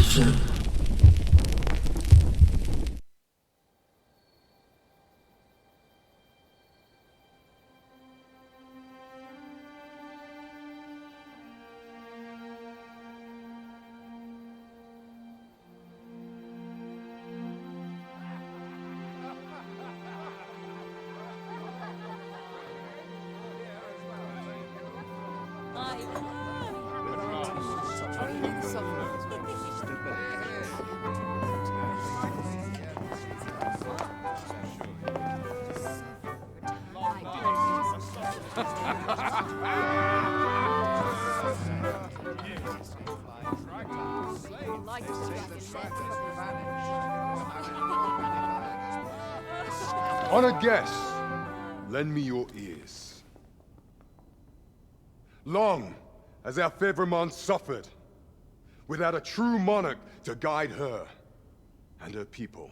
Phill. Honored guests, lend me your ears. Long has our Fevremont suffered, without a true monarch to guide her and her people.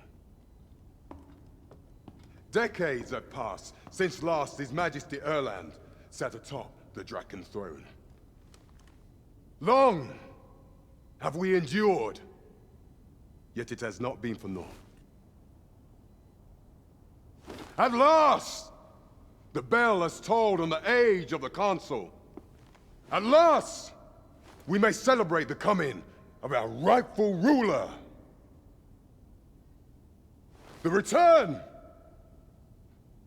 Decades have passed since last His Majesty Erland sat atop the Dragon throne. Long have we endured, yet it has not been for naught. At last, the bell has tolled on the age of the Council. At last, we may celebrate the coming of our rightful ruler. The return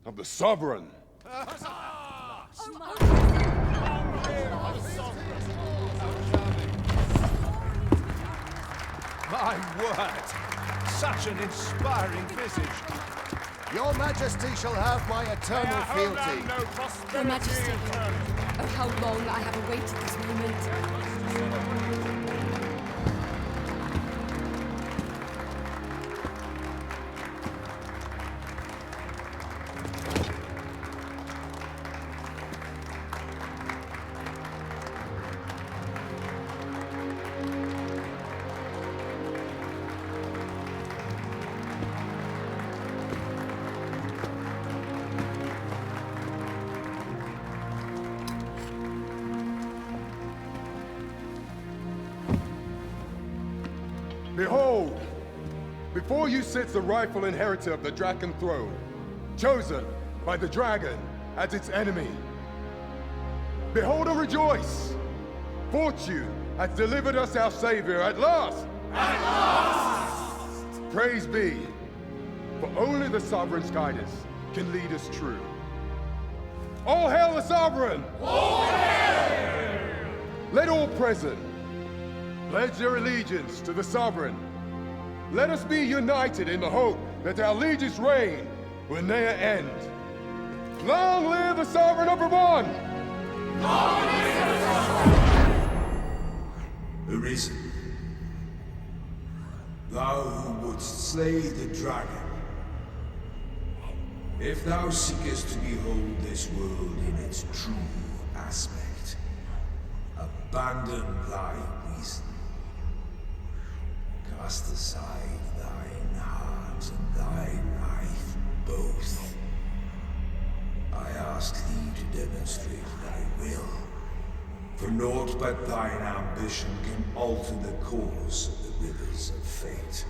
of the Sovereign. My word! Such an inspiring visage. Your Majesty shall have my eternal fealty. Your Majesty, oh how long I have awaited this moment. Behold, before you sits the rightful inheritor of the Dragon throne, chosen by the dragon as its enemy. Behold and rejoice! Fortune has delivered us our savior at last! At last! Praise be, for only the Sovereign's guidance can lead us true. All hail the Sovereign! All hail! Let all present pledge their allegiance to the Sovereign. Let us be united in the hope that our liege's reign will ne'er end. Long live the Sovereign of Vermont! Long live the Sovereign! Arisen, thou who wouldst slay the dragon, if thou seekest to behold this world in its true aspect, abandon thy reason. Cast aside thine heart and thy knife both. I ask thee to demonstrate thy will, for naught but thine ambition can alter the course of the rivers of fate.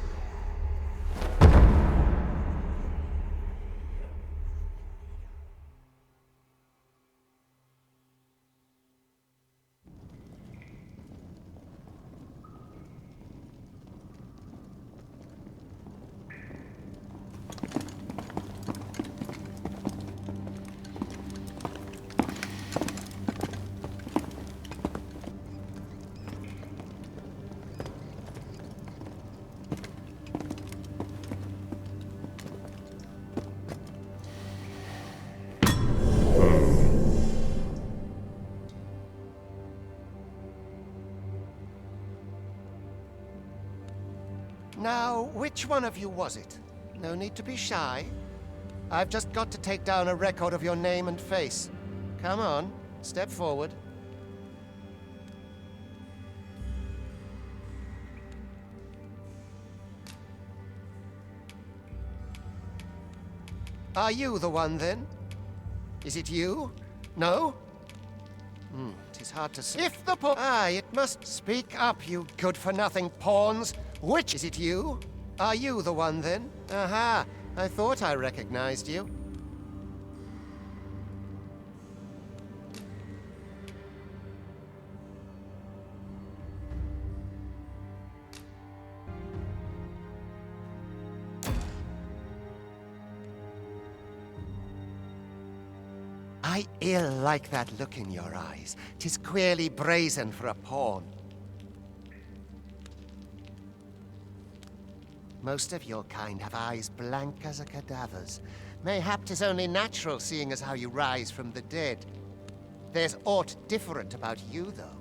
Now, which one of you was it? No need to be shy. I've just got to take down a record of your name and face. Come on, step forward. Are you the one, then? Is it you? No? It is hard to say. If the it must speak up, you good-for-nothing pawns. Which is it you? Are you the one then? Aha, I thought I recognized you. I ill like that look in your eyes. 'Tis queerly brazen for a pawn. Most of your kind have eyes blank as a cadaver's. Mayhap 'tis only natural, seeing as how you rise from the dead. There's aught different about you, though.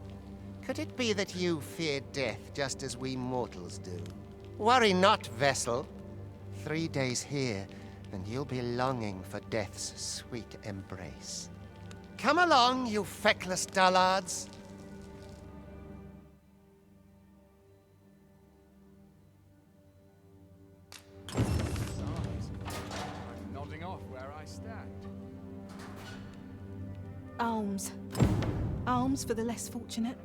Could it be that you fear death just as we mortals do? Worry not, vessel. 3 days here, and you'll be longing for death's sweet embrace. Come along, you feckless dullards. I'm nodding off where I stand. Alms. Alms for the less fortunate.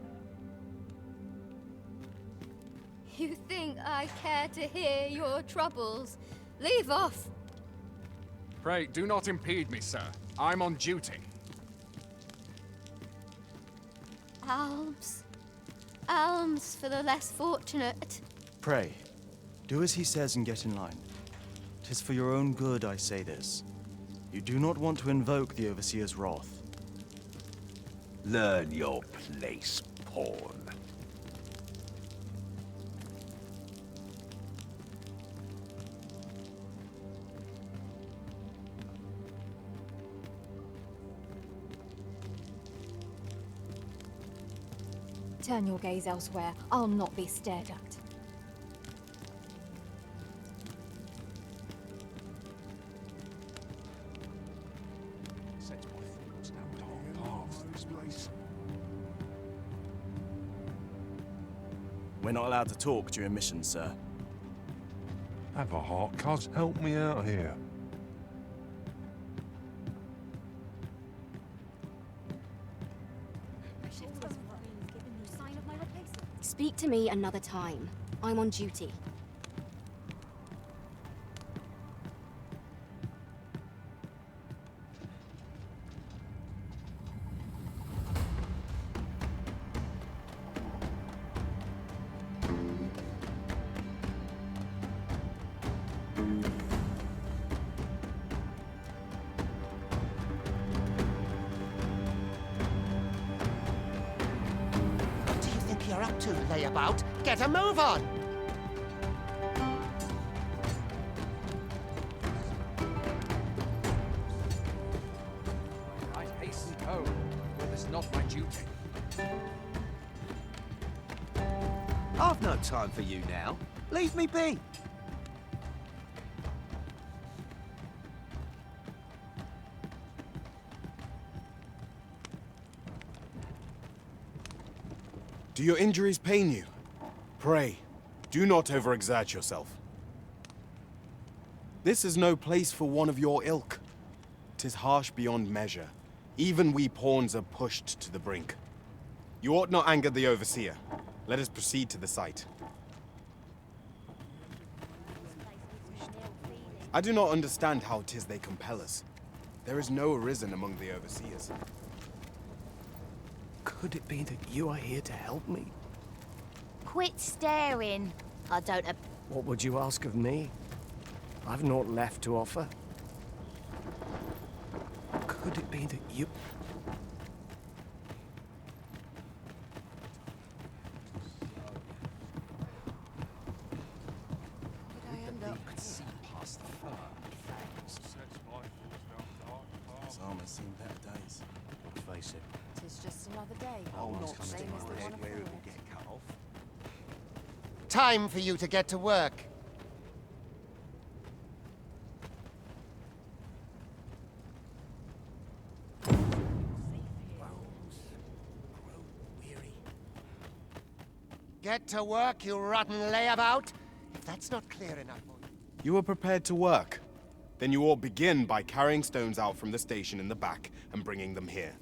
You think I care to hear your troubles? Leave off! Pray, do not impede me, sir. I'm on duty. Alms. Alms for the less fortunate. Pray, do as he says and get in line. 'Tis for your own good I say this. You do not want to invoke the Overseer's wrath. Learn your place, pawn. Turn your gaze elsewhere. I'll not be stared at. Set my thoughts down dark paths this place. We're not allowed to talk during missions, sir. Have a heart, cuz. Help me out here. Speak to me another time. I'm on duty. What do you think you're up to, layabout? Get a move on! I hasten home, but it's not my duty. I've no time for you now. Leave me be. Do your injuries pain you? Pray, do not overexert yourself. This is no place for one of your ilk. 'Tis harsh beyond measure. Even we pawns are pushed to the brink. You ought not anger the Overseer. Let us proceed to the site. I do not understand how 'tis they compel us. There is no Arisen among the Overseers. Could it be that you are here to help me? Quit staring. I don't... What would you ask of me? I've naught left to offer. Could it be that you... His armor's seen better days. Face it. It's just another day. Not Same sticking as the my head one where it before. will get cut off. Time for you to get to work. Get to work, you rotten layabout! If that's not clear enough for you. You are prepared to work. Then you ought begin by carrying stones out from the station in the back and bringing them here.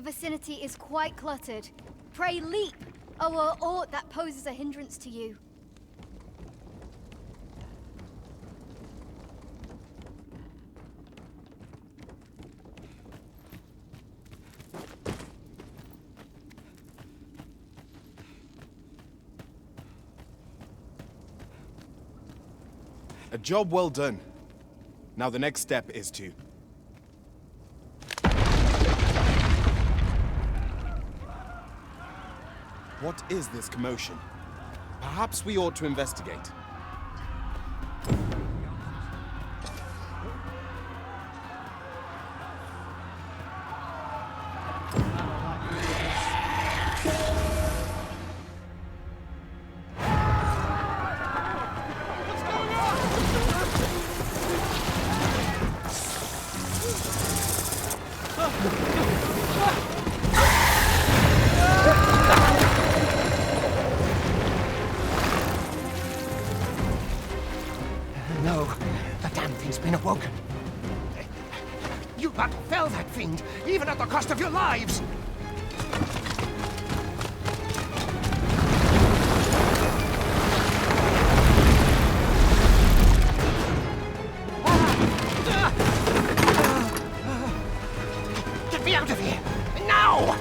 vicinity is quite cluttered. Pray leap, or aught that poses a hindrance to you. A job well done. Now the next step is to... What is this commotion? Perhaps we ought to investigate. No, the damn thing's been awoken. You but fell that fiend, even at the cost of your lives! Get me out of here! Now!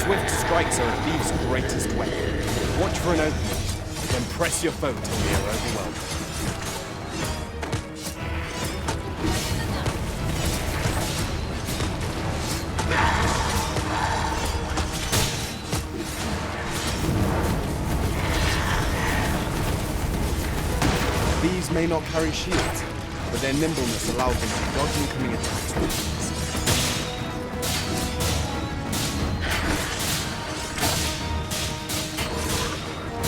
Swift strikes are a thief's greatest weapon. Watch for an opening, then press your foe till they are overwhelmed. These may not carry shields, but their nimbleness allows them to dodge incoming attacks with ease.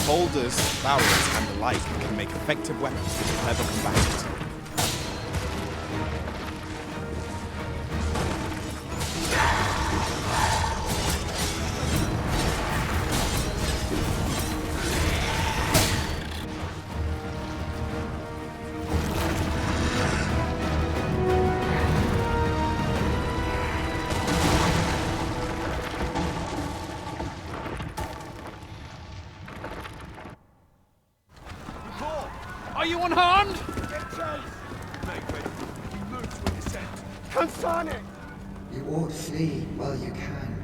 Boulders, barrels, and the like can make effective weapons for clever combatants. Are you unharmed? Get chase! Make ready. You move to a descent. Consane! You ought flee while you can.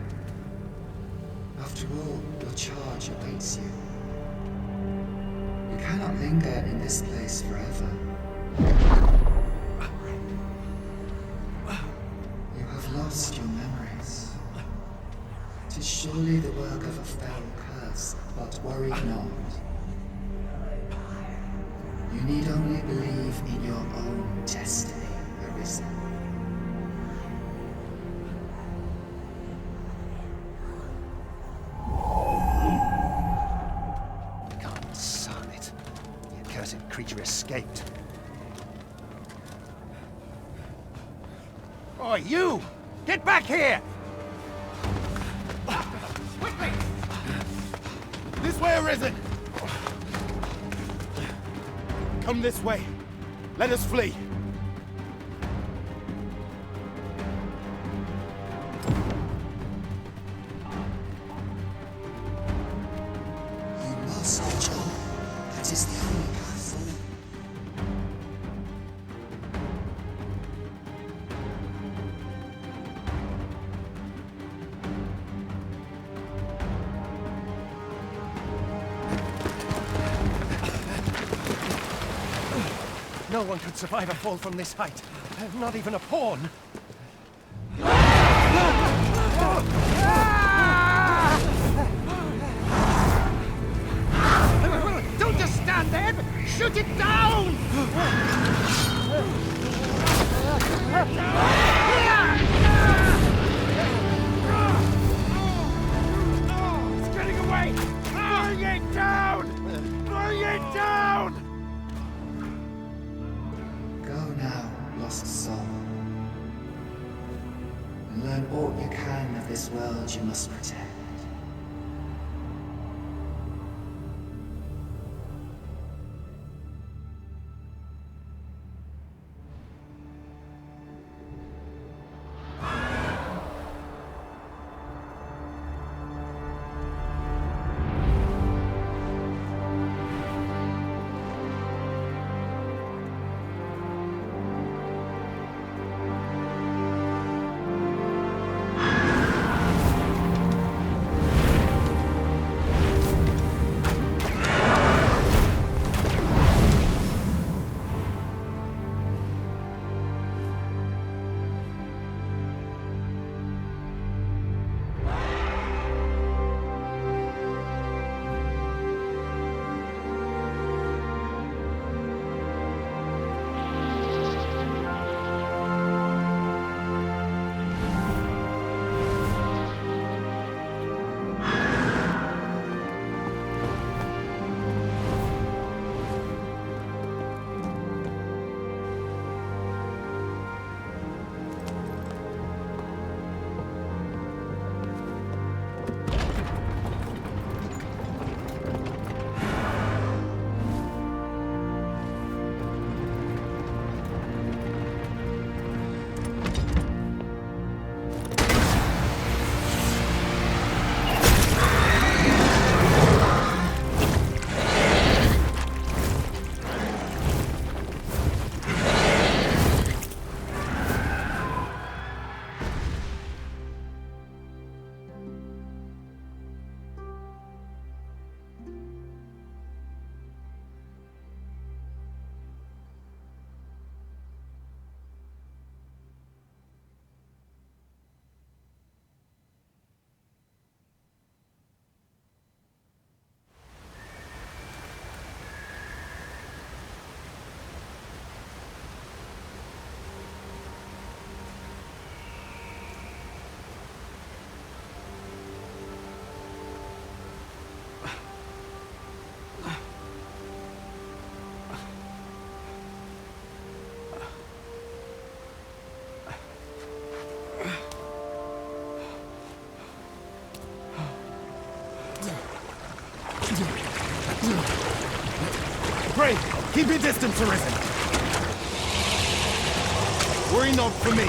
After all, your charge awaits you. You cannot linger in this place forever. You have lost your memories. 'Tis surely the work of a fell curse, but worry not. You need only believe in your own destiny, Arisen. Sonnet. The accursed creature escaped. Oh, you! Get back here! Quickly! This way, Arisen! Come this way. Let us flee. You must jump. That is the only path forward. No one could survive a fall from this height. Not even a pawn. Don't just stand there! Shoot it down! It's getting away! Bring it down! Bring it down! Go now, lost soul. learn aught you can of this world you must protect. Pray, keep your distance, Arisen. Worry not for me.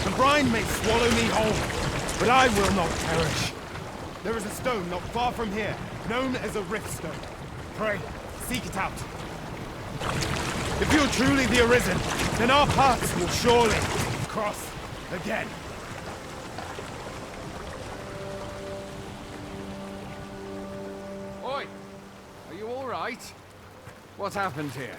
The brine may swallow me whole, but I will not perish. There is a stone not far from here, known as a rift stone. Pray, seek it out. If you're truly the Arisen, then our paths will surely cross again. Oi! Are you all right? What happened here?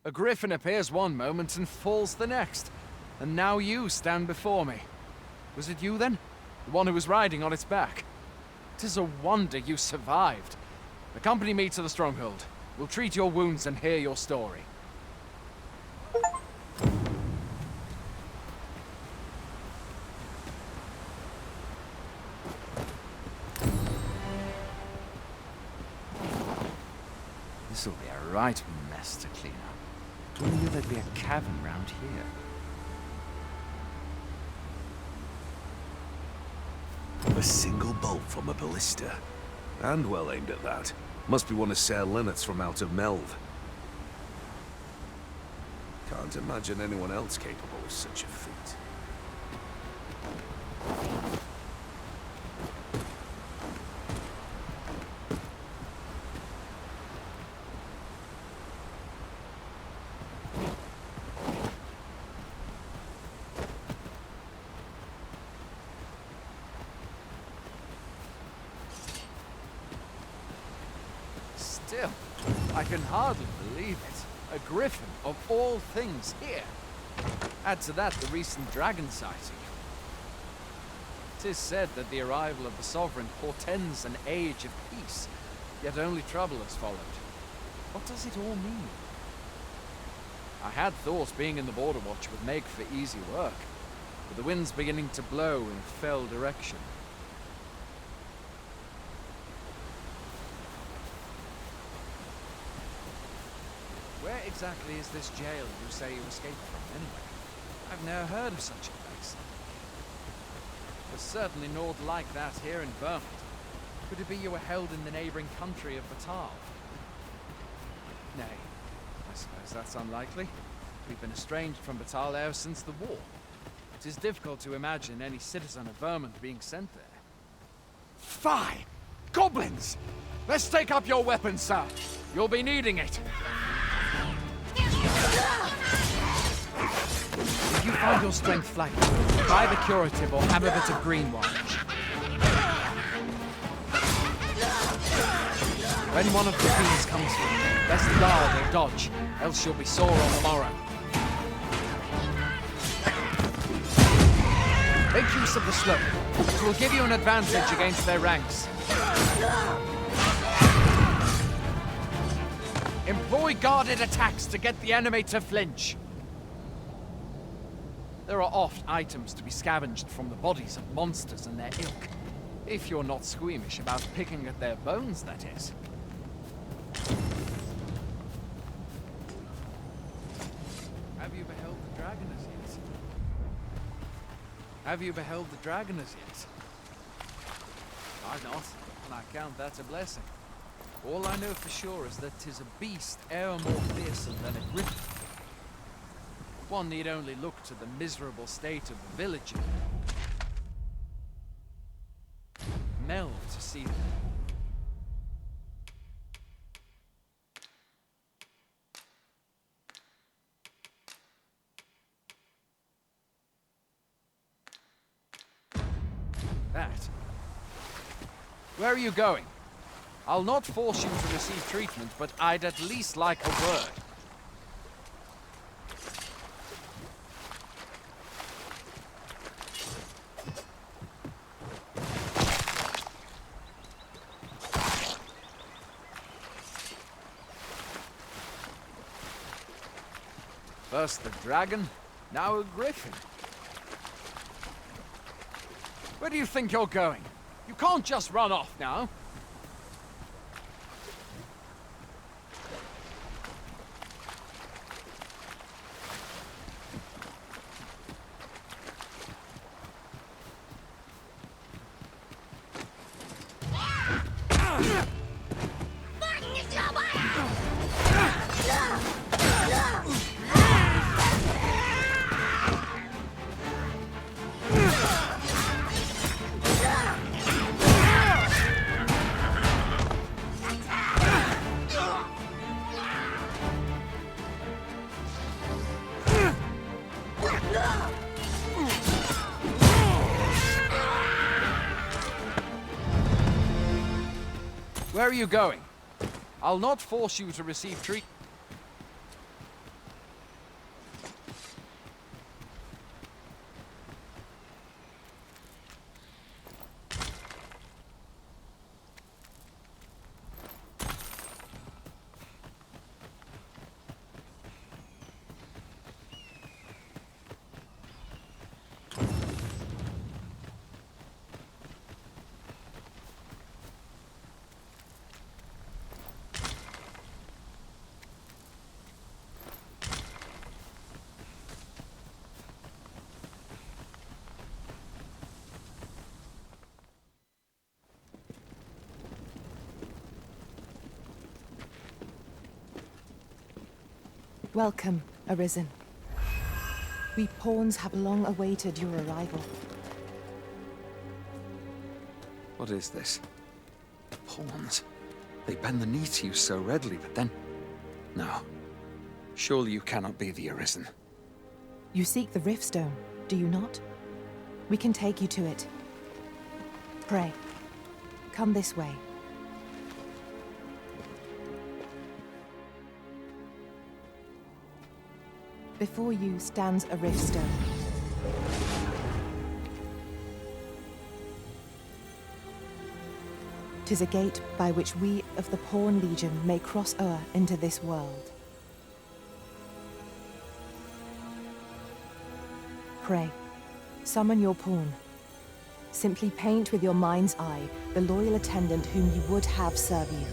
A griffin appears one moment and falls the next. And now you stand before me. Was it you then? The one who was riding on its back? 'Tis a wonder you survived. Accompany me to the stronghold. We'll treat your wounds and hear your story. This'll be a right mess to clean up. Who knew there'd be a cavern round here? A single bolt from a ballista. And well aimed at that. Must be one of Sir Linnet's from out of Melve. Can't imagine anyone else capable of such a feat. Still, I can hardly believe it. A griffin of all things here. Add to that the recent dragon sighting. 'Tis said that the arrival of the Sovereign portends an age of peace, yet only trouble has followed. What does it all mean? I had thought being in the Border Watch would make for easy work, but the wind's beginning to blow in a fell direction. exactly is this jail you say you escaped from, anyway? I've never heard of such a place. There's certainly naught like that here in Vernworth. Could it be you were held in the neighboring country of Batal? Nay, I suppose that's unlikely. We've been estranged from Batal ever since the war. It is difficult to imagine any citizen of Vermont being sent there. Fie! Goblins! Let's take up your weapons, sir. You'll be needing it. If you find your strength flagging, try the curative or have a bit of green wine. When one of the fiends comes here, best guard or dodge, else you'll be sore on the morrow. Make use of the slope. It will give you an advantage against their ranks. Employ guarded attacks to get the enemy to flinch. There are oft items to be scavenged from the bodies of monsters and their ilk. If you're not squeamish about picking at their bones, that is. Have you beheld the dragon as yet? Have you beheld the dragon as yet? I've not, and I count that a blessing. All I know for sure is that 'tis a beast e'er more fearsome than a griffin. One need only look to the miserable state of the village in Mel to see them. That. Where are you going? I'll not force you to receive treatment, but I'd at least like a word. First the dragon, now a griffin. Where do you think you're going? You can't just run off now. Where are you going? I'll not force you to receive treatment. Welcome, Arisen. We pawns have long awaited your arrival. What is this? Pawns? They bend the knee to you so readily, but then... No. Surely you cannot be the Arisen. You seek the Riftstone, do you not? We can take you to it. Pray, come this way. Before you stands a Riftstone. "'Tis a gate by which we of the Pawn Legion may cross o'er into this world. Pray, summon your pawn. Simply paint with your mind's eye the loyal attendant whom you would have serve you.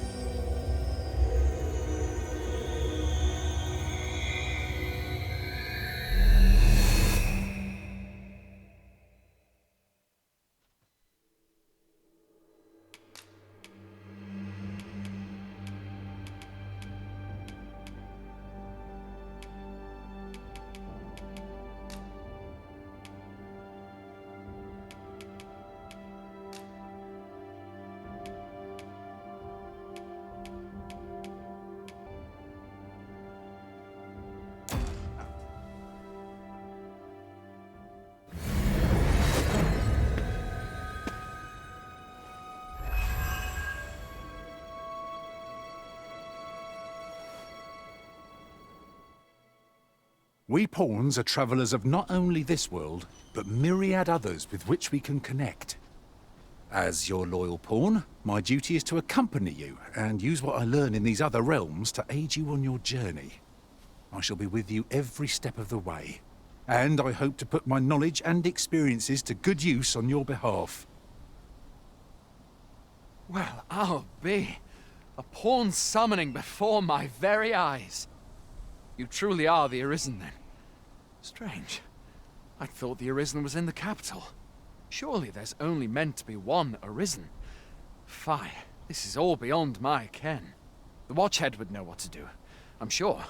We pawns are travelers of not only this world, but myriad others with which we can connect. As your loyal pawn, my duty is to accompany you and use what I learn in these other realms to aid you on your journey. I shall be with you every step of the way, and I hope to put my knowledge and experiences to good use on your behalf. Well, I'll be. A pawn summoning before my very eyes. You truly are the Arisen, then. Strange. I thought the Arisen was in the capital. Surely there's only meant to be one Arisen. Fie, this is all beyond my ken. The Watchhead would know what to do, I'm sure.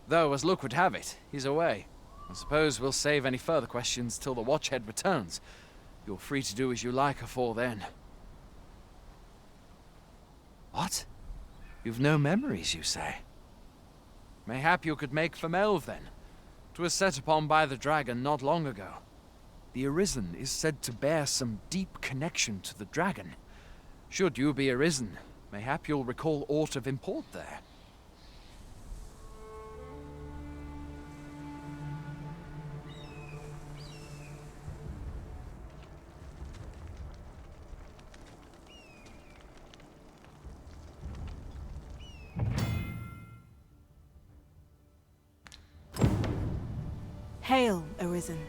Though, as luck would have it, he's away. I suppose we'll save any further questions till the Watchhead returns. You're free to do as you like afore then. What? You've no memories, you say? Mayhap you could make for Melve, then. 'Twas set upon by the dragon not long ago. The Arisen is said to bear some deep connection to the dragon. Should you be Arisen, mayhap you'll recall aught of import there. Hail, Arisen.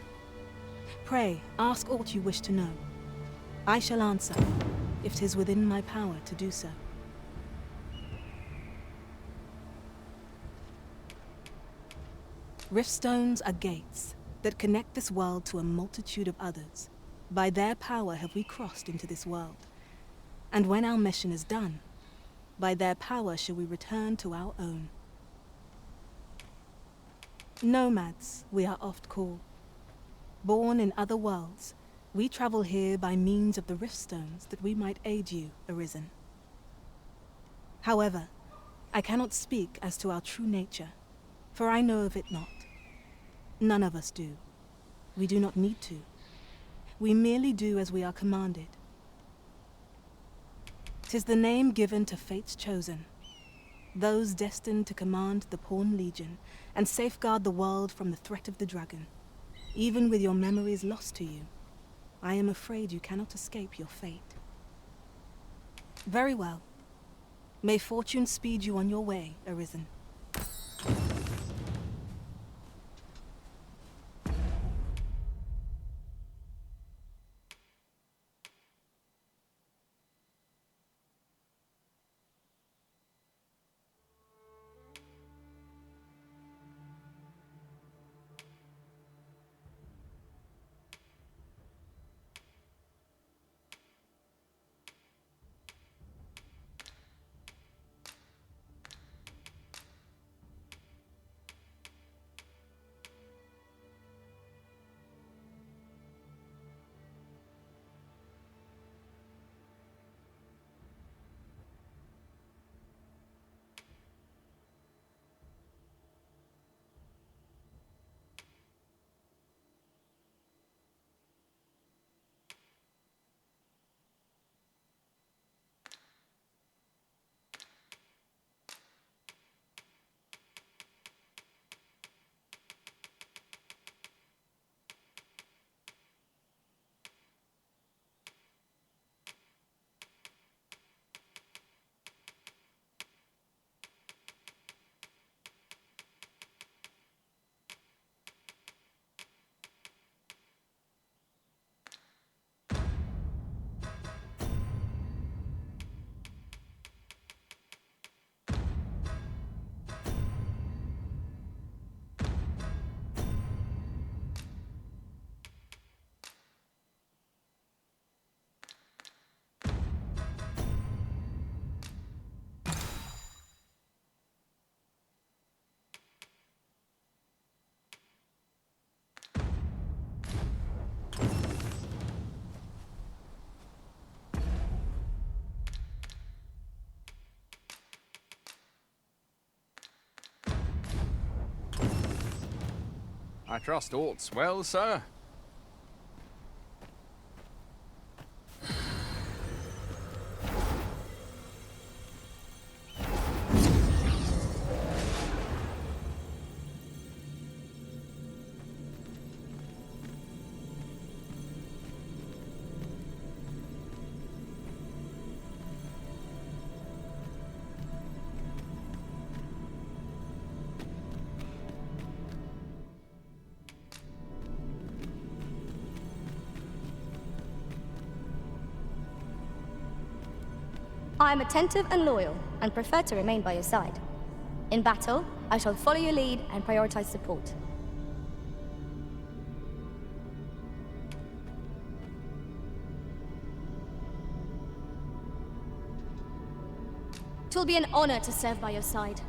Pray, ask aught you wish to know. I shall answer, if 'tis within my power to do so. Riftstones are gates that connect this world to a multitude of others. By their power have we crossed into this world. And when our mission is done, by their power shall we return to our own. Nomads, we are oft called. Born in other worlds, we travel here by means of the Riftstones that we might aid you, Arisen. However, I cannot speak as to our true nature, for I know of it not. None of us do. We do not need to. We merely do as we are commanded. 'Tis the name given to fate's chosen, those destined to command the Pawn Legion and safeguard the world from the threat of the dragon. Even with your memories lost to you, I am afraid you cannot escape your fate. Very well. May fortune speed you on your way, Arisen. I trust aught's well, sir. I am attentive and loyal, and prefer to remain by your side. In battle, I shall follow your lead and prioritize support. It will be an honor to serve by your side.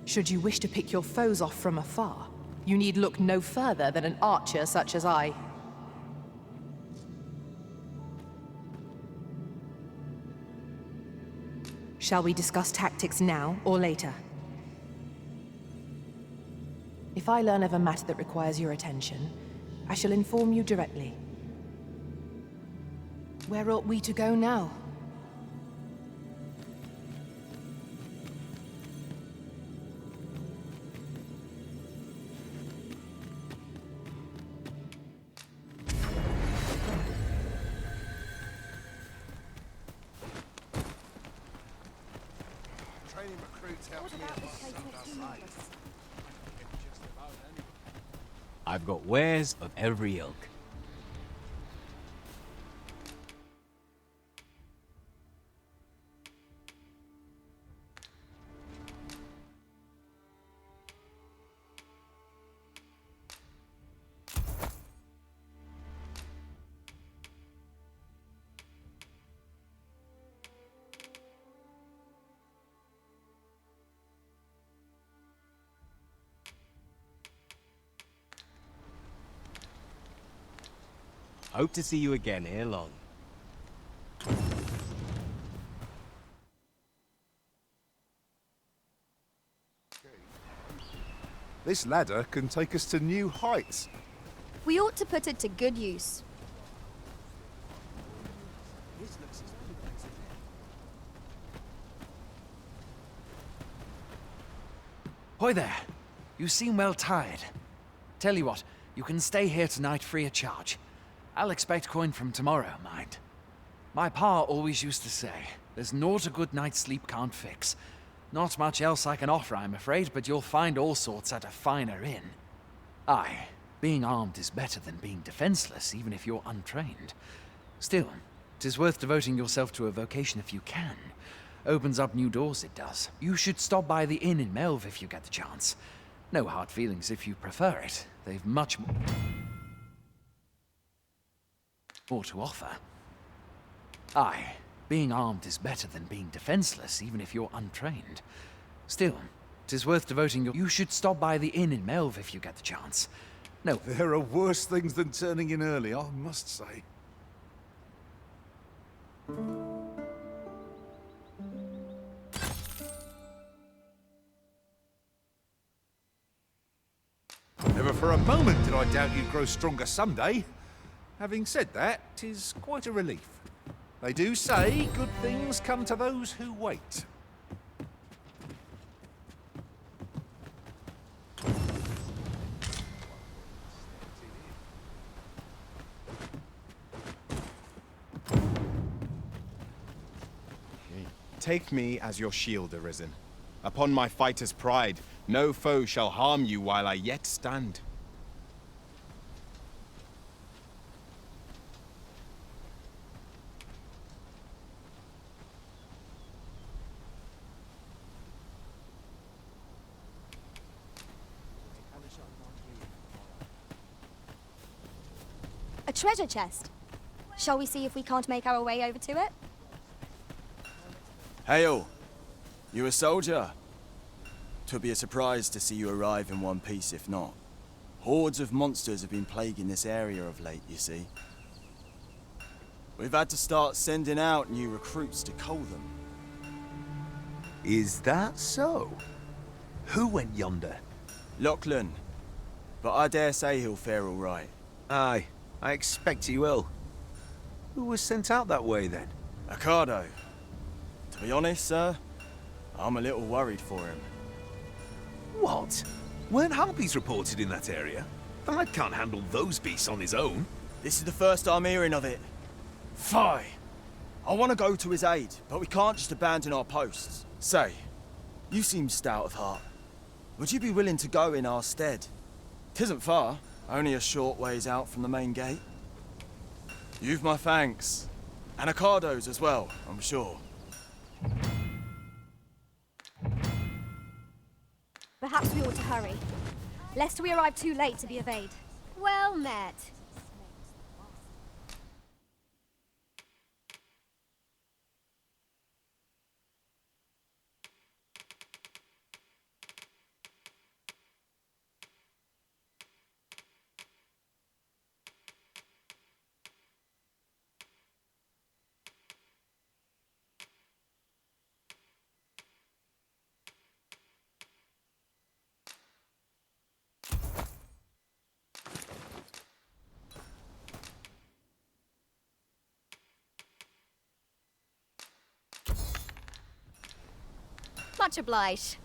Should you wish to pick your foes off from afar, you need look no further than an archer such as I. Shall we discuss tactics now or later? If I learn of a matter that requires your attention, I shall inform you directly. Where ought we to go now? I've got wares of every ilk. Hope to see you again ere long. This ladder can take us to new heights. We ought to put it to good use. Hoy there. You seem well tired. Tell you what, you can stay here tonight free of charge. I'll expect coin from tomorrow, mind. My pa always used to say, there's naught a good night's sleep can't fix. Not much else I can offer, I'm afraid, but you'll find all sorts at a finer inn. Aye, being armed is better than being defenseless, even if you're untrained. Still, 'tis worth devoting yourself to a vocation if you can. Opens up new doors, it does. You should stop by the inn in Melve if you get the chance. No hard feelings if you prefer it. They've much more to offer. Aye, being armed is better than being defenseless, even if you're untrained. Still, 'tis worth devoting your... You should stop by the inn in Melve if you get the chance. No. There are worse things than turning in early, I must say. Never for a moment did I doubt you'd grow stronger someday. Having said that, 'tis quite a relief. They do say good things come to those who wait. Take me as your shield, Arisen. Upon my fighter's pride, no foe shall harm you while I yet stand. A treasure chest. Shall we see if we can't make our way over to it? Hail! You a soldier? 'Twould be a surprise to see you arrive in one piece if not. Hordes of monsters have been plaguing this area of late, you see. We've had to start sending out new recruits to cull them. Is that so? Who went yonder? Lachlan. But I dare say he'll fare all right. Aye, I expect he will. Who was sent out that way then? Accardo. To be honest, sir, I'm a little worried for him. What? Weren't harpies reported in that area? The lad can't handle those beasts on his own. This is the first I'm hearing of it. Fie! I want to go to his aid, but we can't just abandon our posts. Say, you seem stout of heart. Would you be willing to go in our stead? 'Tisn't far, only a short ways out from the main gate. You've my thanks. And Accardo's as well, I'm sure. Perhaps we ought to hurry, lest we arrive too late to be of aid. Well met. Much obliged.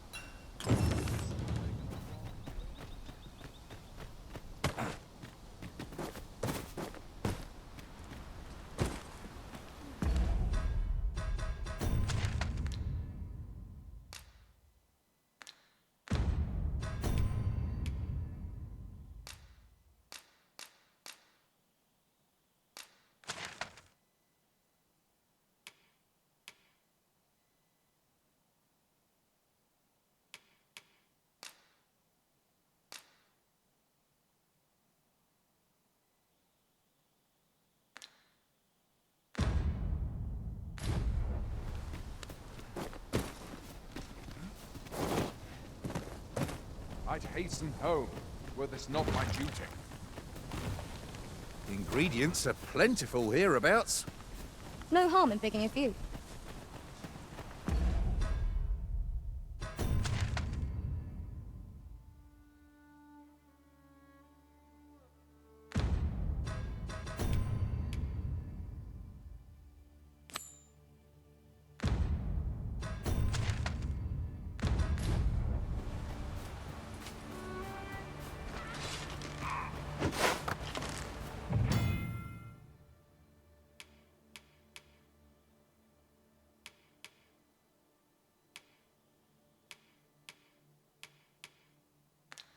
I'd hasten home, were this not my duty. Ingredients are plentiful hereabouts. No harm in picking a few.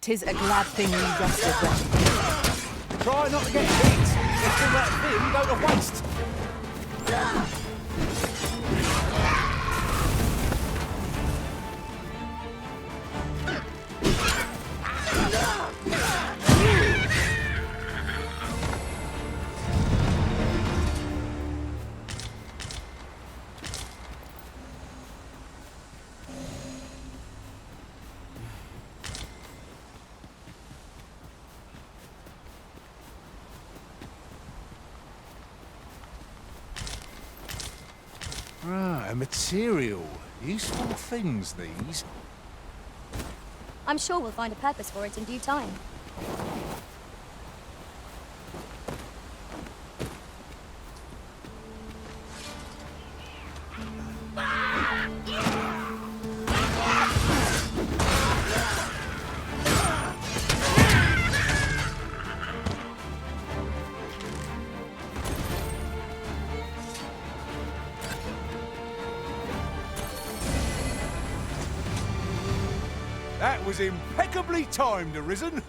Tis a glad thing we rested then. Try not to get hit. If you let him go to waste. A material. Useful things, these. I'm sure we'll find a purpose for it in due time. That was impeccably timed, Arisen.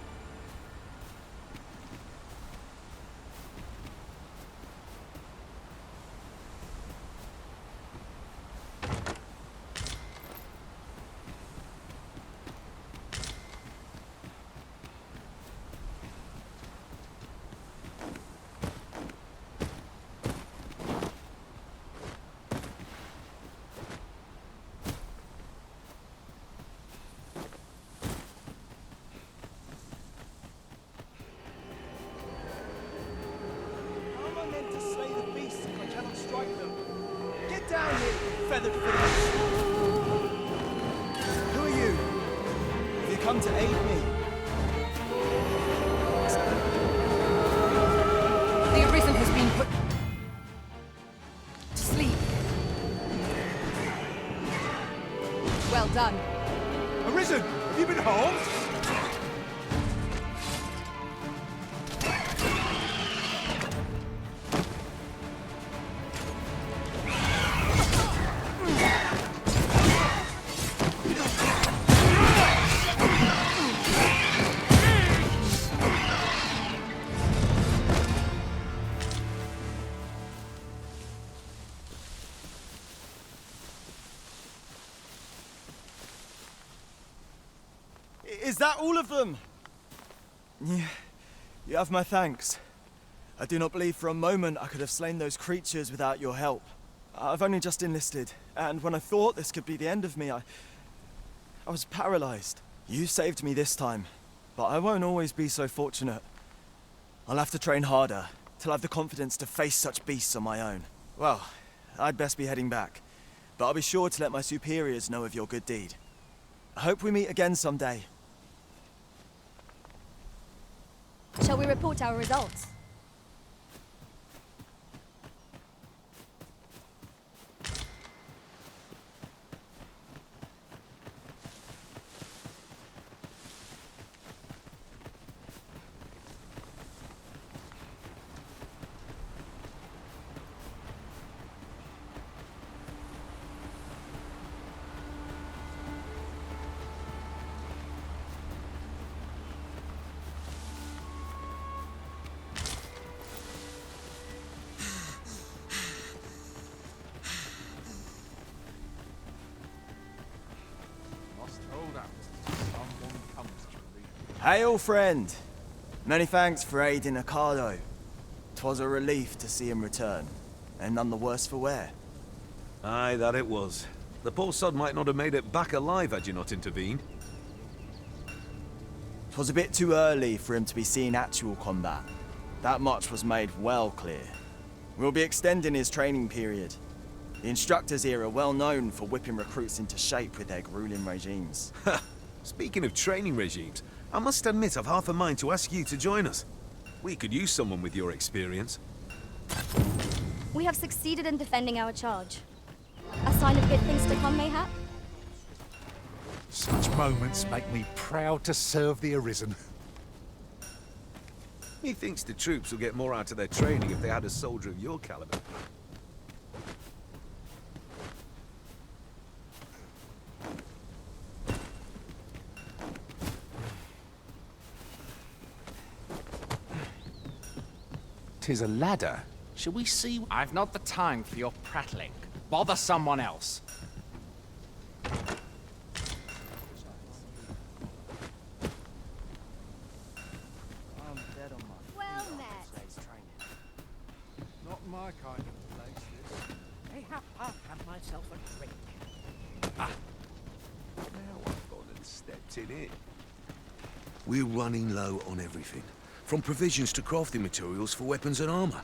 feathered things. Who are you? Have you come to aid me? The Arisen has been put to sleep. Well done. Arisen! Have you been harmed? Is that all of them? Yeah, you have my thanks. I do not believe for a moment I could have slain those creatures without your help. I've only just enlisted, and when I thought this could be the end of me, I was paralyzed. You saved me this time, but I won't always be so fortunate. I'll have to train harder, till I have the confidence to face such beasts on my own. Well, I'd best be heading back, but I'll be sure to let my superiors know of your good deed. I hope we meet again someday. Shall we report our results? Hail, friend! Many thanks for aiding Accardo. 'Twas a relief to see him return, and none the worse for wear. Aye, that it was. The poor sod might not have made it back alive had you not intervened. 'Twas a bit too early for him to be seeing actual combat. That much was made well clear. We'll be extending his training period. The instructors here are well known for whipping recruits into shape with their grueling regimes. Speaking of training regimes, I must admit I've half a mind to ask you to join us. We could use someone with your experience. We have succeeded in defending our charge. A sign of good things to come, mayhap? Such moments make me proud to serve the Arisen. Methinks the troops will get more out of their training if they had a soldier of your caliber. Tis a ladder. Shall we see? I've not the time for your prattling. Bother someone else. Well met. Not my kind of place, this. Mayhap I'll have myself a drink. Now I've gone and stepped in it. We're running low on everything, from provisions to crafting materials for weapons and armor.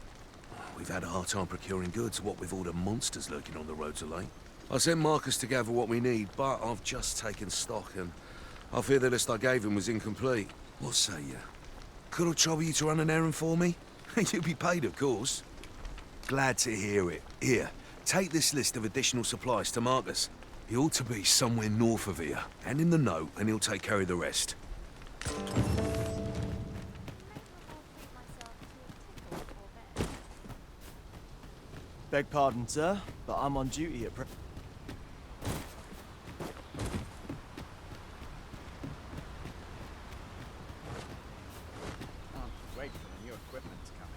We've had a hard time procuring goods, what with all the monsters lurking on the roads of late. I sent Markus to gather what we need, but I've just taken stock and I fear the list I gave him was incomplete. What say you? Could I trouble you to run an errand for me? You'll be paid, of course. Glad to hear it. Here, take this list of additional supplies to Markus. He ought to be somewhere north of here. Hand him the note and he'll take care of the rest. Beg pardon, sir, but I'm on duty at Wait for the new equipment to come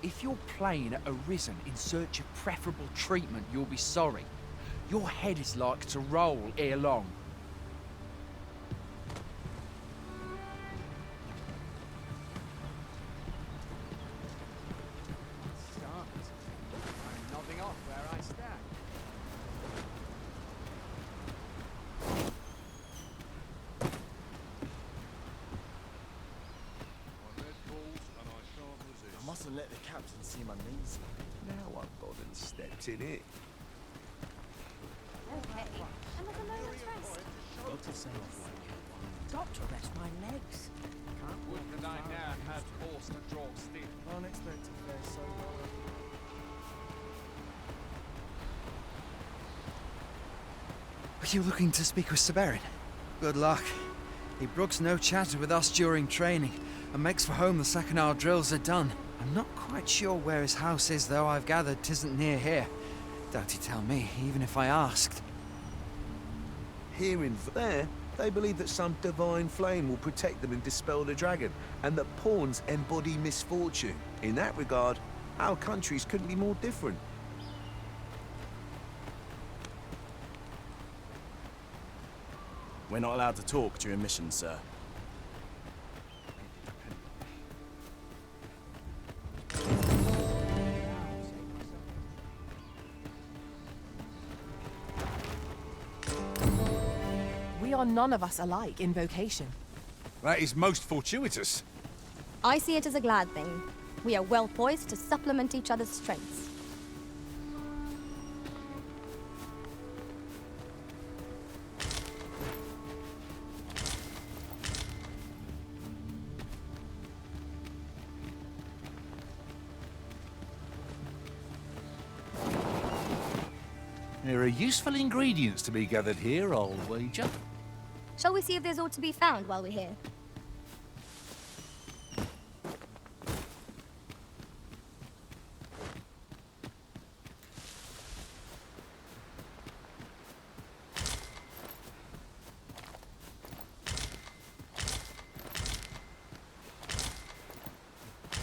in. If you're playing at Arisen in search of preferable treatment, you'll be sorry. Your head is like to roll ere long. I'm nodding off where I stand. I mustn't let the captain see my knees. Now I've gone and stepped in it. Okay. Another moment's rest. Got to say off like got to rest my legs. Can't Would that I now had horse to draw still. Unexpected fare so well. Are you looking to speak with Severin? Good luck. He brooks no chatter with us during training, and makes for home the second our drills are done. I'm not quite sure where his house is, though I've gathered 'tisn't near here. Doubt he'd tell me, even if I asked. Here and there, they believe that some divine flame will protect them and dispel the dragon, and that pawns embody misfortune. In that regard, our countries couldn't be more different. We're not allowed to talk during missions, sir. We are none of us alike in vocation. That is most fortuitous. I see it as a glad thing. We are well poised to supplement each other's strengths. There are useful ingredients to be gathered here, I'll wager. Shall we see if there's aught to be found while we're here?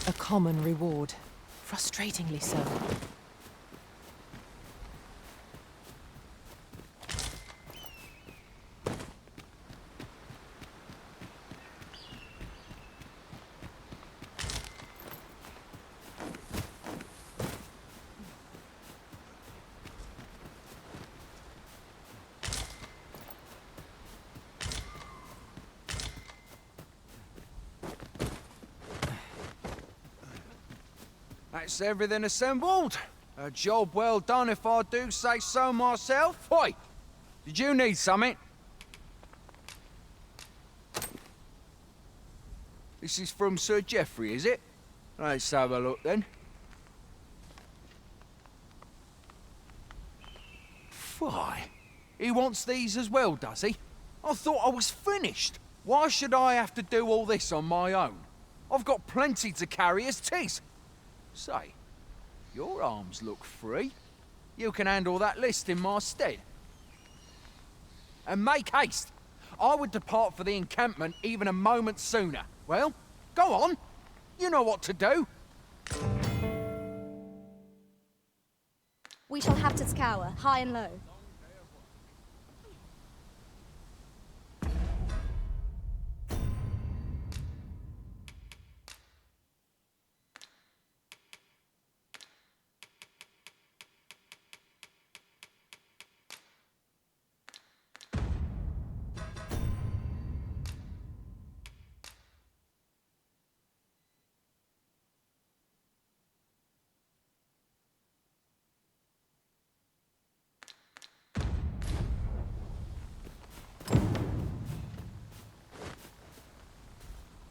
A common reward. Frustratingly so. That's everything assembled. A job well done if I do say so myself. Oi! Did you need something? This is from Sir Geoffrey, is it? Let's have a look then. Why? He wants these as well, does he? I thought I was finished. Why should I have to do all this on my own? I've got plenty to carry as 'tis. Say, your arms look free. You can handle that list in my stead. And make haste. I would depart for the encampment even a moment sooner. Well, go on. You know what to do. We shall have to scour, high and low.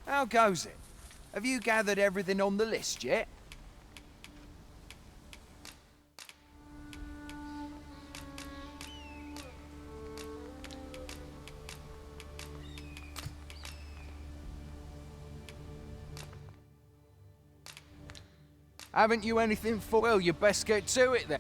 How goes it? Have you gathered everything on the list yet? Haven't you anything for... Well, you best get to it then.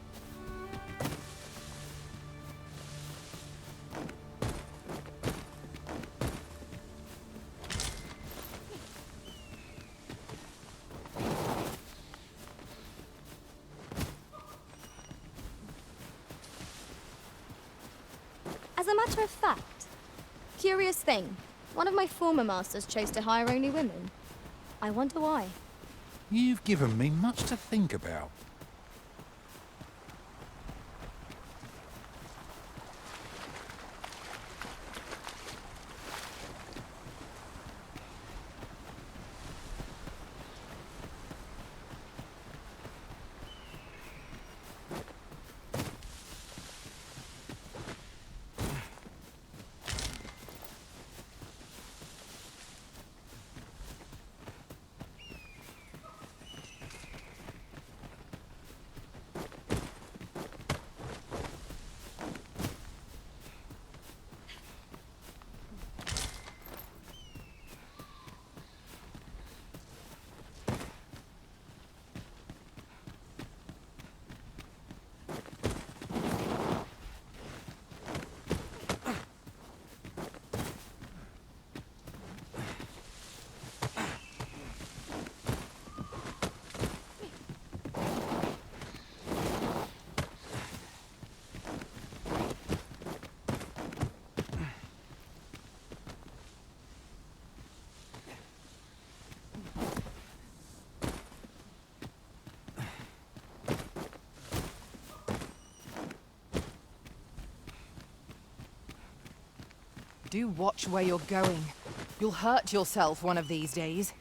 As a matter of fact, curious thing, one of my former masters chose to hire only women. I wonder why. You've given me much to think about. Do watch where you're going. You'll hurt yourself one of these days.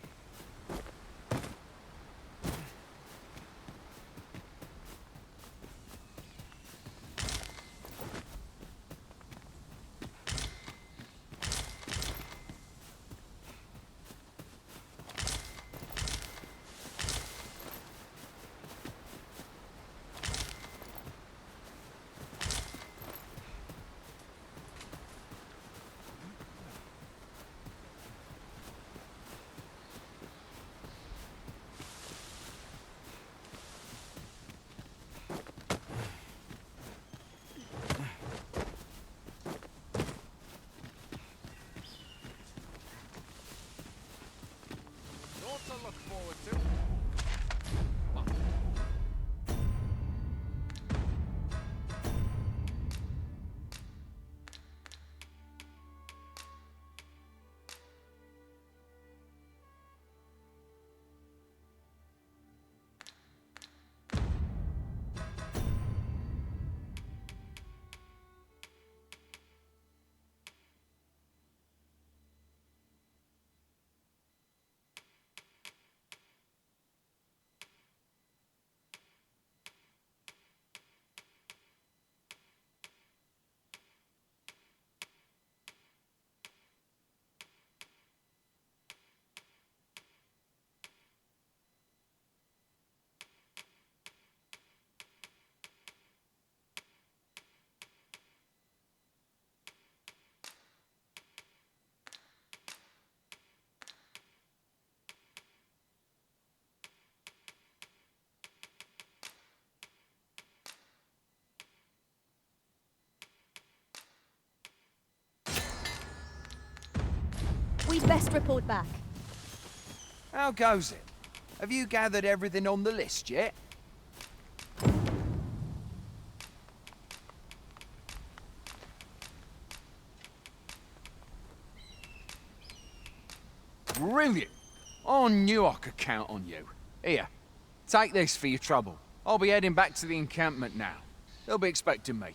We'd best report back. How goes it? Have you gathered everything on the list yet? Brilliant! I knew I could count on you. Here, take this for your trouble. I'll be heading back to the encampment now. They'll be expecting me.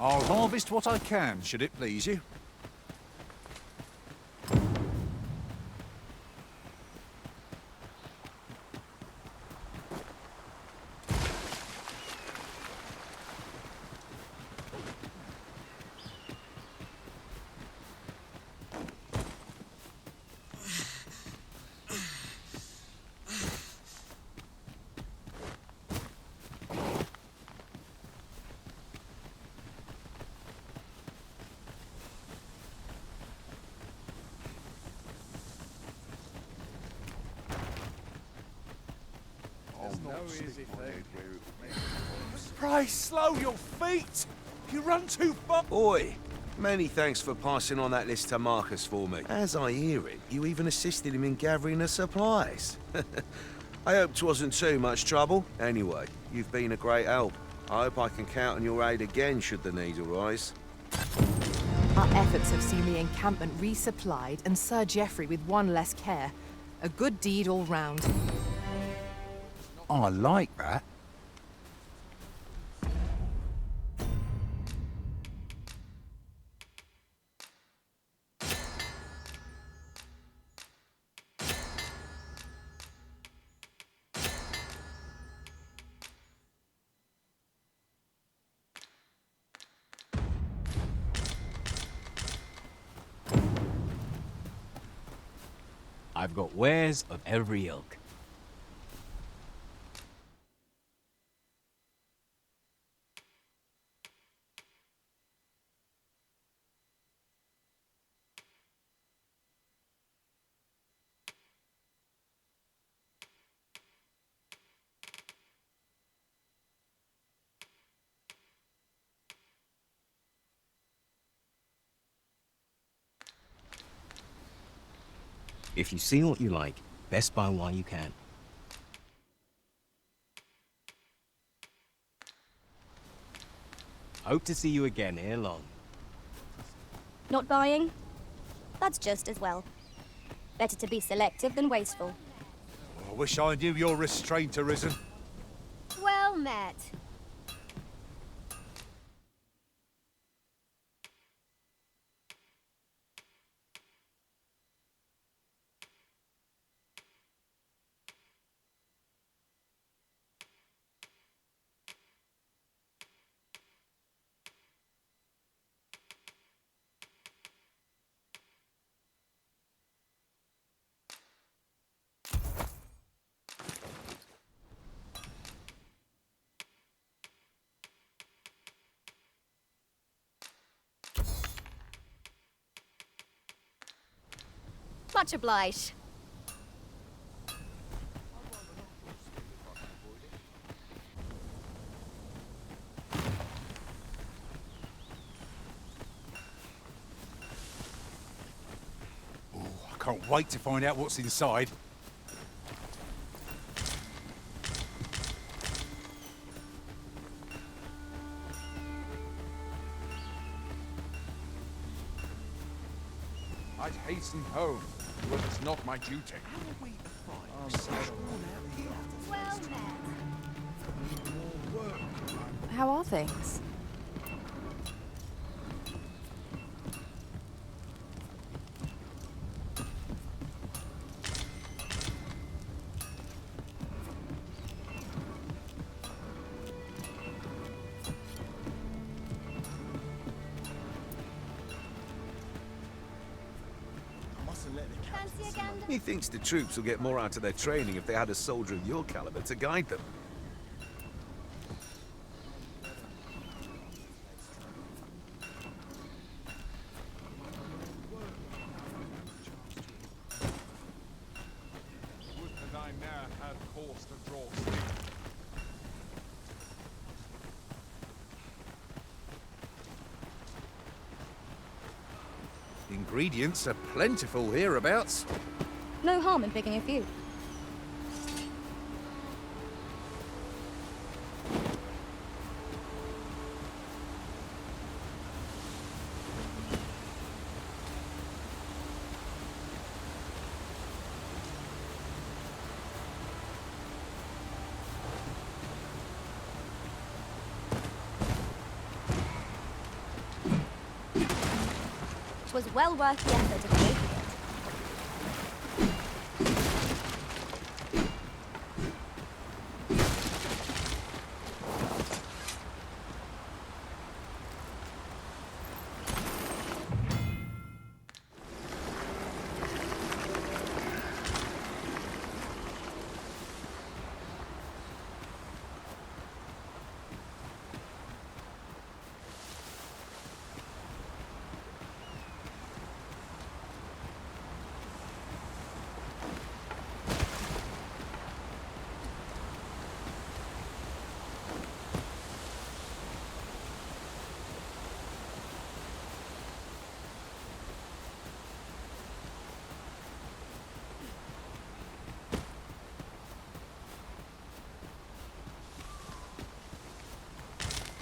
I'll harvest what I can, should it please you. Pray, slow your feet! You run too far! Oi! Many thanks for passing on that list to Markus for me. As I hear it, you even assisted him in gathering the supplies. I hope 'twasn't too much trouble. Anyway, you've been a great help. I hope I can count on your aid again should the need arise. Our efforts have seen the encampment resupplied and Sir Geoffrey with one less care. A good deed all round. I like that. I've got wares of every ilk. If you see what you like, best buy while you can. Hope to see you again ere long. Not buying? That's just as well. Better to be selective than wasteful. I wish I knew your restraint, Arisen. Well met. Much obliged. I can't wait to find out what's inside. I'd hasten home, but it's not my duty. Well met. How are things? Methinks the troops will get more out of their training if they had a soldier of your caliber to guide them. Would that I ne'er had force to draw steel. Ingredients are plentiful hereabouts. No harm in picking a few. 'Twas well worth the effort of making it.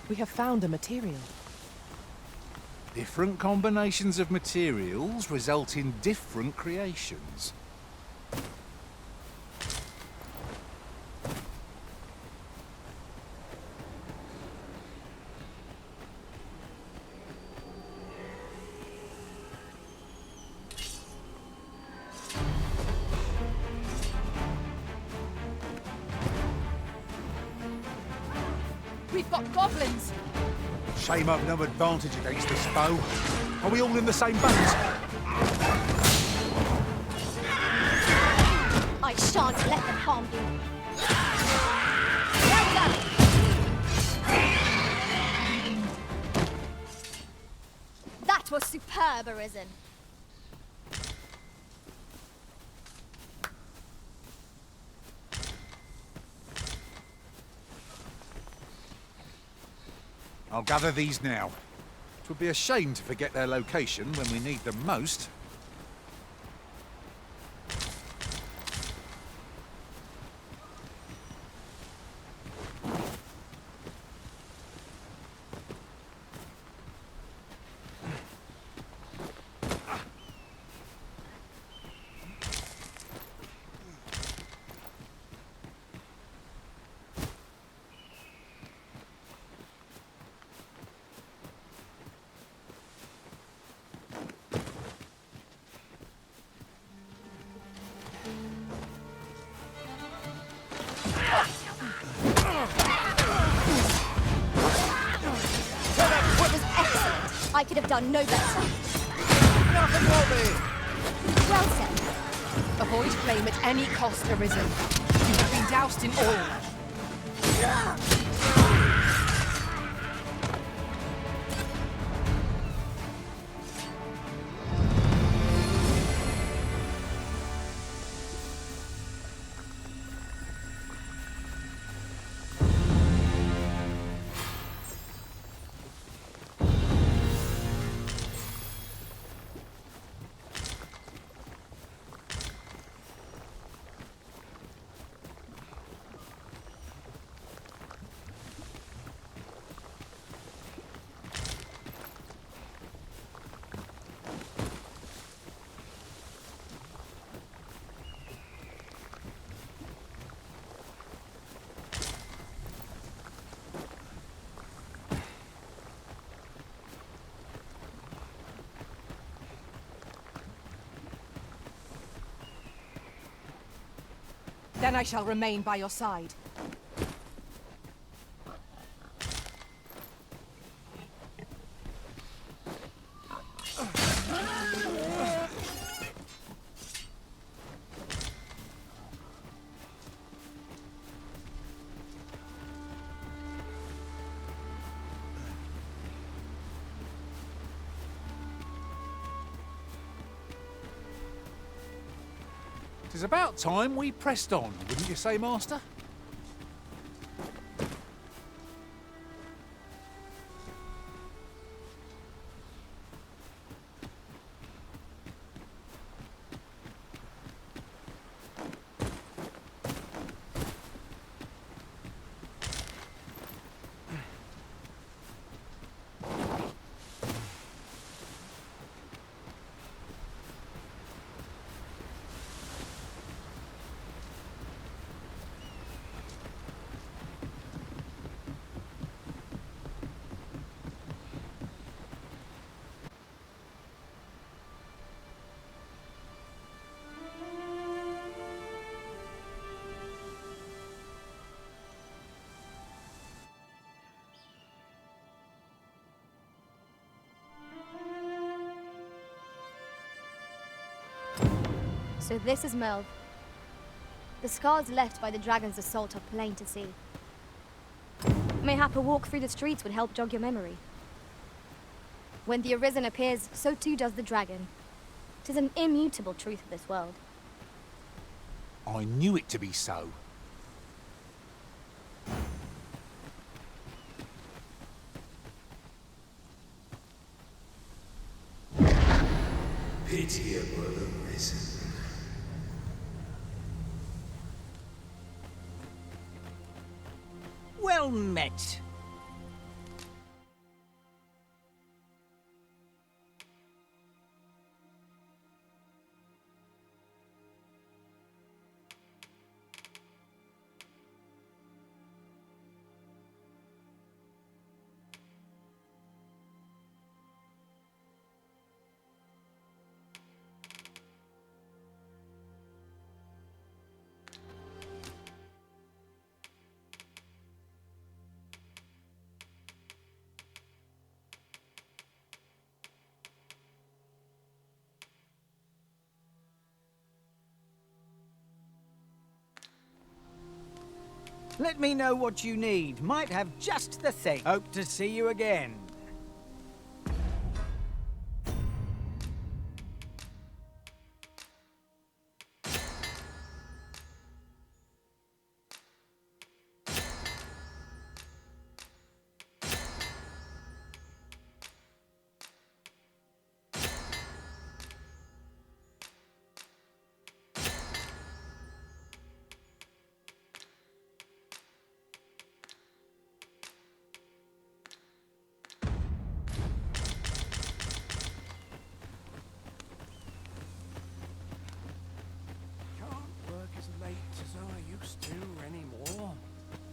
We have found a material. Different combinations of materials result in different creations. We've got goblins! Shame I've no advantage against this foe. Are we all in the same boat? I shan't let them harm you. That was superb, Arisen. I'll gather these now. It would be a shame to forget their location when we need them most. I could have done no better. Nothing will be. Well said. Avoid flame at any cost, Arisen. You have been doused in oil. Then I shall remain by your side. It's about time we pressed on, wouldn't you say, Master? So this is Melv. The scars left by the dragon's assault are plain to see. Mayhap a walk through the streets would help jog your memory. When the Arisen appears, so too does the dragon. 'Tis an immutable truth of this world. I knew it to be so. Pitiable Arisen. Well met. Let me know what you need. Might have just the thing. Hope to see you again.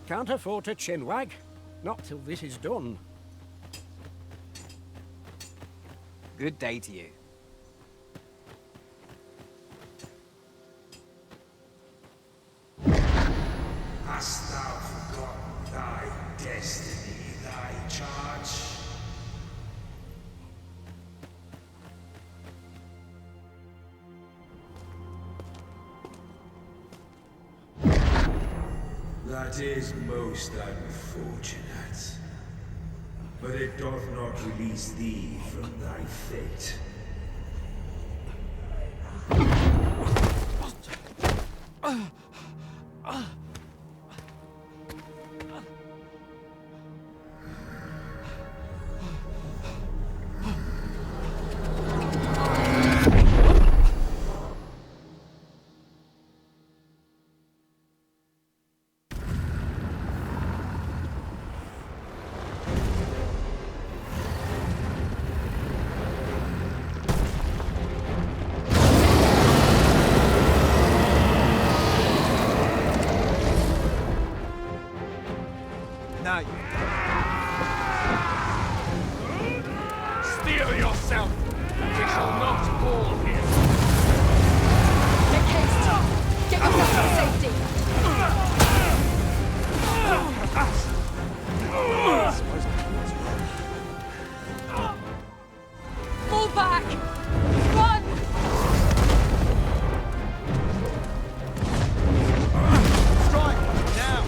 Can't afford to chinwag. Not till this is done. Good day to you. Hast thou forgotten thy destiny, thy charge? That is most unfortunate. But it doth not release thee from thy fate. Steel yourself! We shall not fall here! Make haste! Get yourself to safety! back! Run! Strike! Now!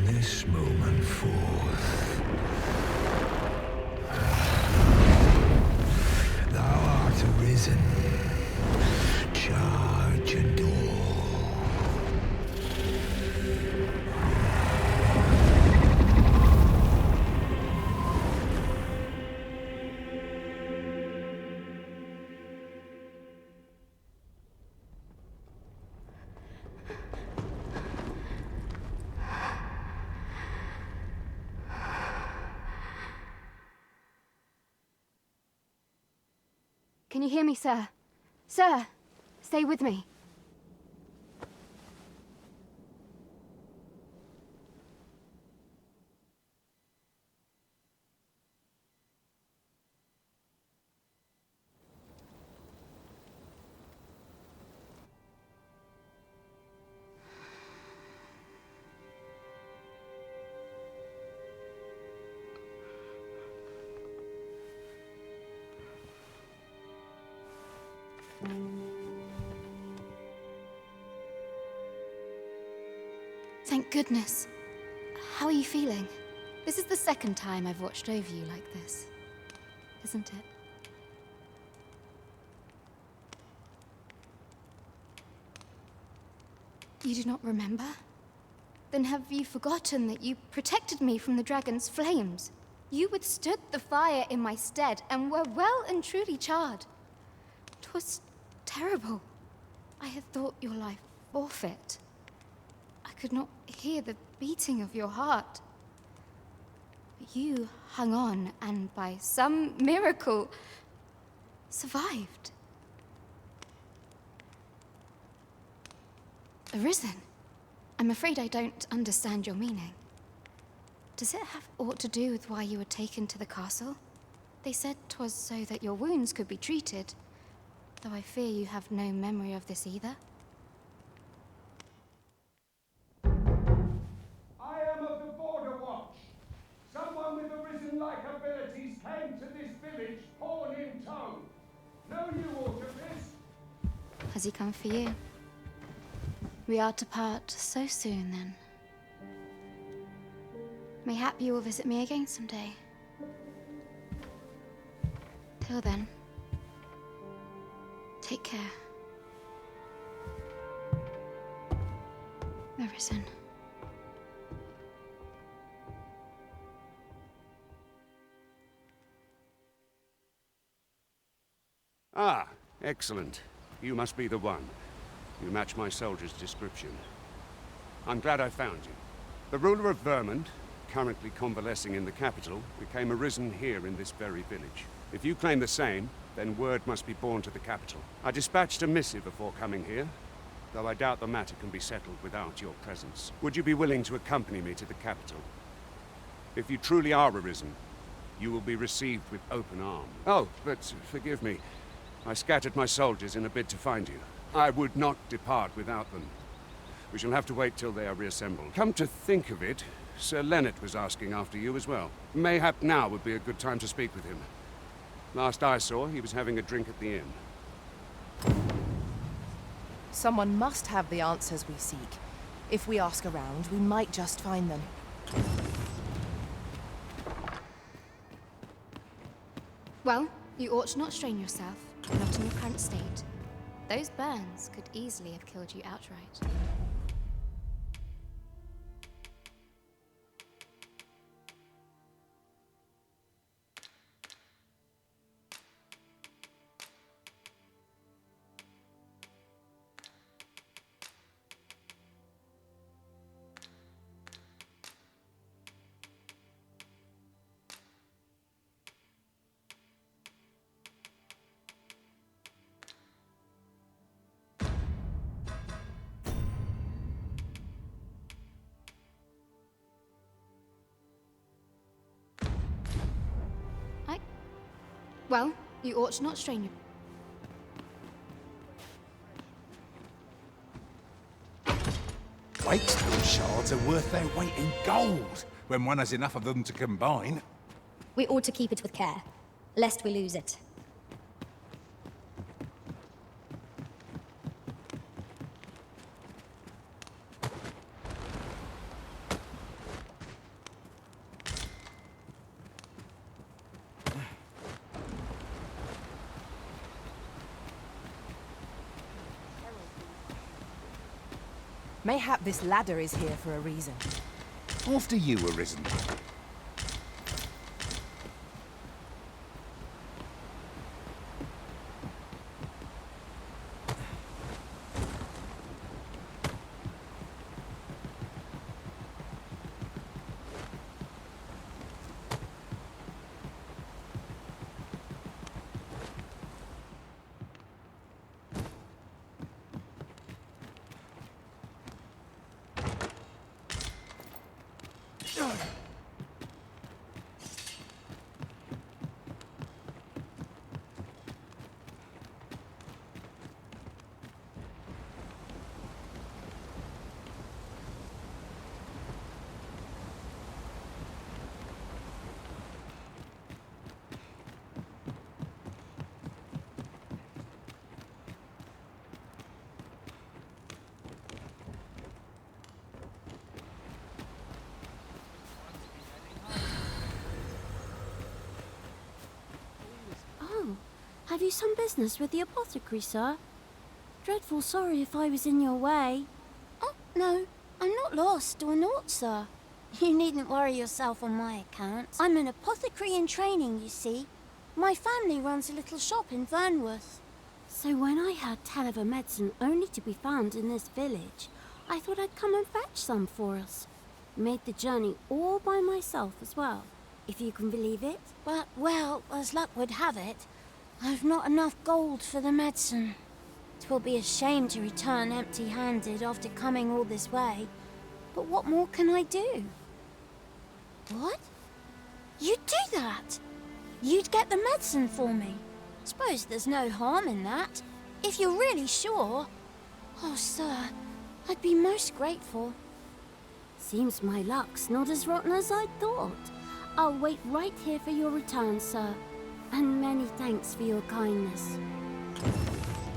This moment forth, thou art arisen. Charge and all. Can you hear me, sir? Sir, stay with me. Thank goodness. How are you feeling? This is the second time I've watched over you like this, isn't it? You do not remember? Then have you forgotten that you protected me from the dragon's flames? You withstood the fire in my stead and were well and truly charred. 'Twas terrible. I had thought your life forfeit. I could not hear the beating of your heart. But you hung on and by some miracle survived. Arisen? I'm afraid I don't understand your meaning. Does it have aught to do with why you were taken to the castle? They said 'twas so that your wounds could be treated, though I fear you have no memory of this either. I am of the Border Watch. Someone with Arisen-like abilities came to this village, horn in tow. Know you aught of this? Has he come for you? We are to part so soon, then. Mayhap you will visit me again someday. Till then, take care. Arisen. Ah, excellent. You must be the one. You match my soldier's description. I'm glad I found you. The ruler of Vermont, currently convalescing in the capital, became arisen here in this very village. If you claim the same, then word must be borne to the capital. I dispatched a missive before coming here, though I doubt the matter can be settled without your presence. Would you be willing to accompany me to the capital? If you truly are arisen, you will be received with open arms. Oh, but forgive me. I scattered my soldiers in a bid to find you. I would not depart without them. We shall have to wait till they are reassembled. Come to think of it, Sir Leonard was asking after you as well. Mayhap now would be a good time to speak with him. Last I saw, he was having a drink at the inn. Someone must have the answers we seek. If we ask around, we might just find them. Well, you ought not strain yourself, not in your current state. Those burns could easily have killed you outright. Well, you ought not strain your... Wakestone shards are worth their weight in gold, when one has enough of them to combine. We ought to keep it with care, lest we lose it. Mayhap this ladder is here for a reason. After you, Arisen. Have you some business with the apothecary, sir? Dreadful sorry if I was in your way. Oh, no, I'm not lost or naught, sir. You needn't worry yourself on my account. I'm an apothecary in training, you see. My family runs a little shop in Vernworth. So when I heard tell of a medicine only to be found in this village, I thought I'd come and fetch some for us. Made the journey all by myself as well, if you can believe it. But, well, as luck would have it, I've not enough gold for the medicine. 'Twill be a shame to return empty-handed after coming all this way. But what more can I do? What? You'd do that? You'd get the medicine for me? Suppose there's no harm in that. If you're really sure. Oh, sir, I'd be most grateful. Seems my luck's not as rotten as I thought. I'll wait right here for your return, sir. And many thanks for your kindness.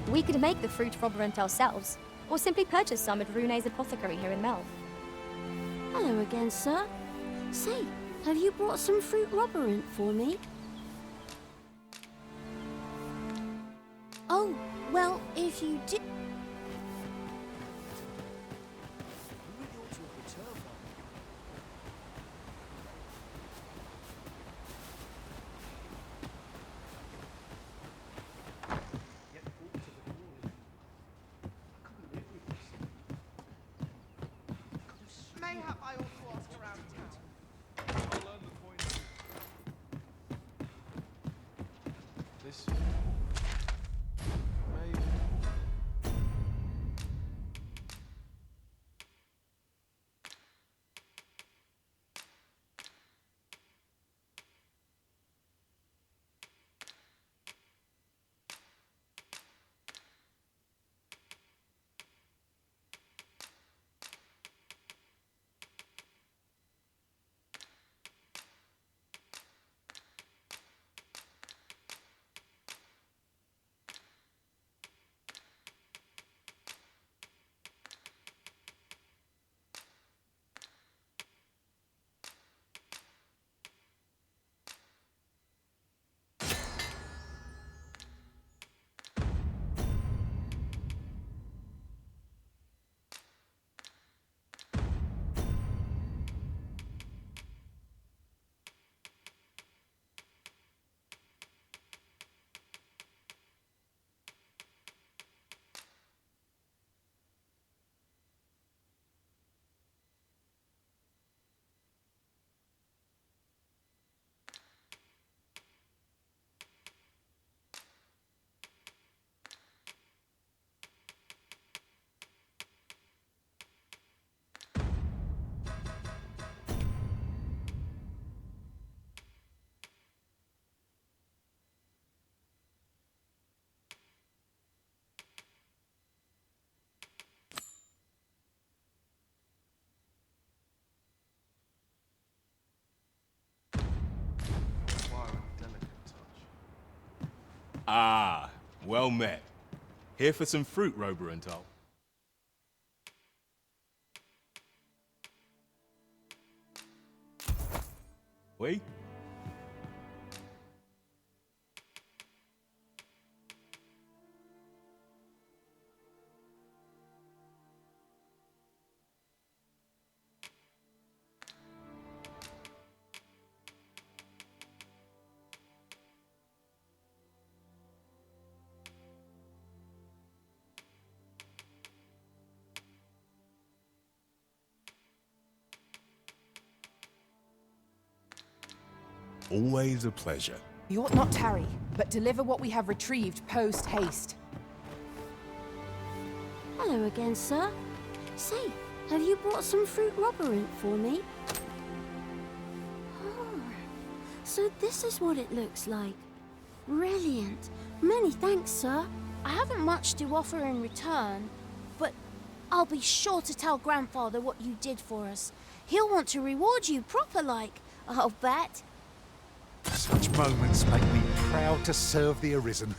We could make the fruit robberant ourselves, or simply purchase some at Rune's apothecary here in Melf. Hello again, sir. Say, have you brought some fruit robberant for me? Oh, well, if you did... Ah, well met. Here for some fruit, Rober and Toll. We? Always a pleasure. You ought not tarry, but deliver what we have retrieved post-haste. Hello again, sir. Say, have you brought some fruit robberant for me? Oh, so this is what it looks like. Brilliant. Many thanks, sir. I haven't much to offer in return, but I'll be sure to tell Grandfather what you did for us. He'll want to reward you proper like, I'll bet. Such moments make me proud to serve the Arisen.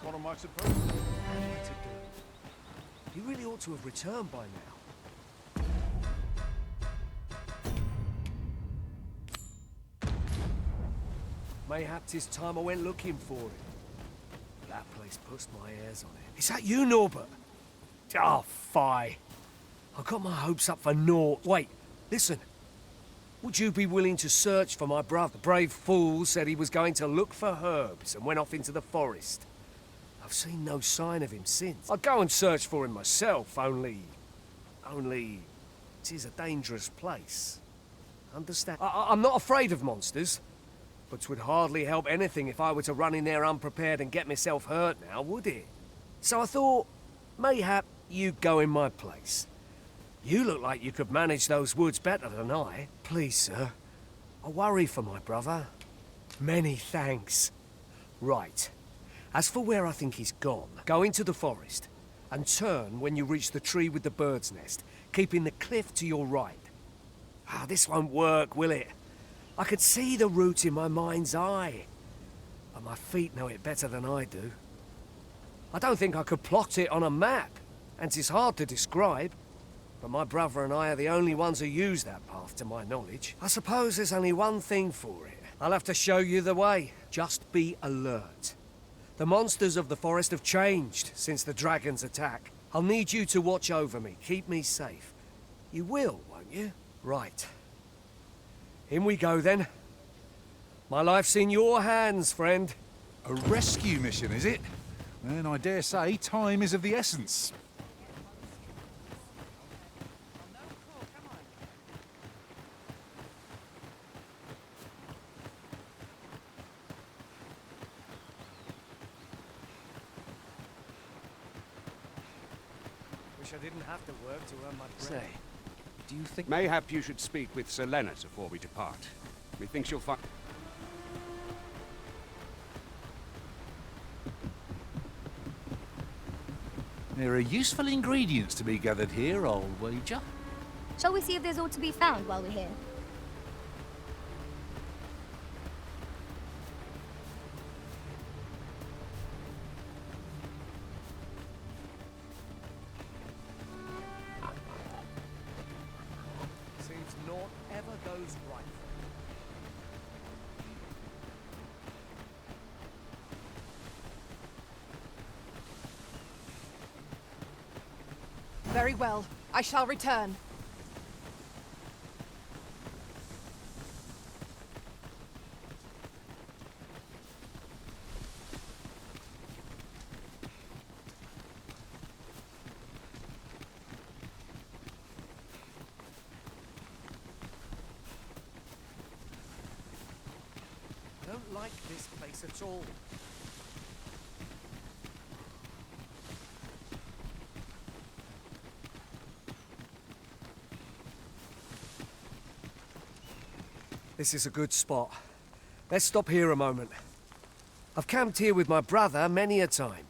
What am I supposed to do? He really ought to have returned by now. Mayhap 'tis time I went looking for him. That place puts my hairs on it. Is that you, Norbert? Oh, fie. I got my hopes up for naught. Wait, listen. Would you be willing to search for my brother? The brave fool said he was going to look for herbs and went off into the forest. I've seen no sign of him since. I'd go and search for him myself, only... it is a dangerous place. Understand? I'm not afraid of monsters, but 'twould hardly help anything if I were to run in there unprepared and get myself hurt now, would it? So I thought, mayhap you'd go in my place. You look like you could manage those woods better than I. Please, sir, I worry for my brother. Many thanks. Right. As for where I think he's gone, go into the forest and turn when you reach the tree with the bird's nest, keeping the cliff to your right. Ah, this won't work, will it? I could see the route in my mind's eye, but my feet know it better than I do. I don't think I could plot it on a map, and it's hard to describe. But my brother and I are the only ones who use that path, to my knowledge. I suppose there's only one thing for it. I'll have to show you the way. Just be alert. The monsters of the forest have changed since the dragon's attack. I'll need you to watch over me, keep me safe. You will, won't you? Right. In we go, then. My life's in your hands, friend. A rescue mission, is it? Then I dare say time is of the essence. Wish I didn't have to work to earn my bread. Say, do you think... Mayhap you should speak with Sir Leonard before we depart. Methinks you'll find... There are useful ingredients to be gathered here, I'll wager. Shall we see if there's aught to be found while we're here? Seems naught ever goes right. Very well. I shall return. I don't like this place at all. This is a good spot. Let's stop here a moment. I've camped here with my brother many a time.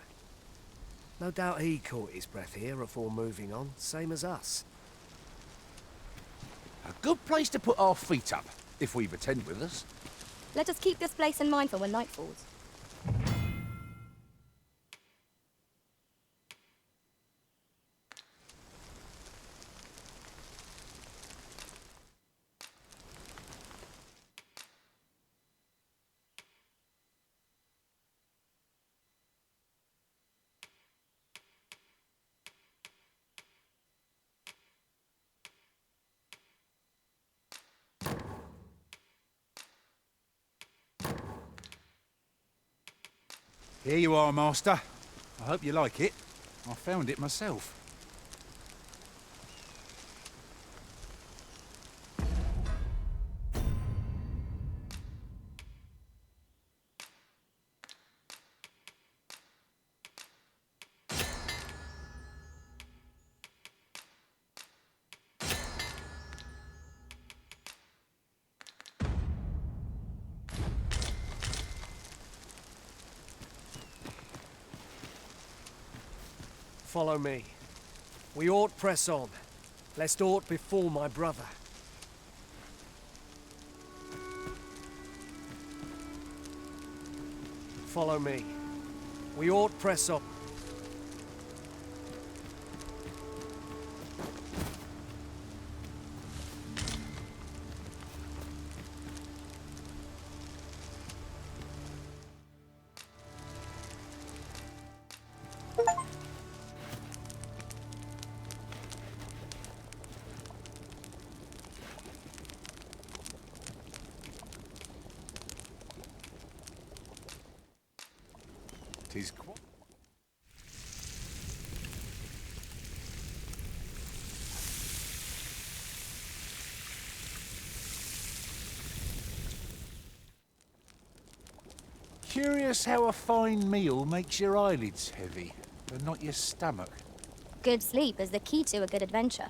No doubt he caught his breath here before moving on, same as us. A good place to put our feet up, if we've a tent with us. Let us keep this place in mind for when night falls. Here you are, Master. I hope you like it. I found it myself. Follow me. We ought press on, lest aught befall my brother. Follow me. We ought press on. Tis curious how a fine meal makes your eyelids heavy, but not your stomach. Good sleep is the key to a good adventure.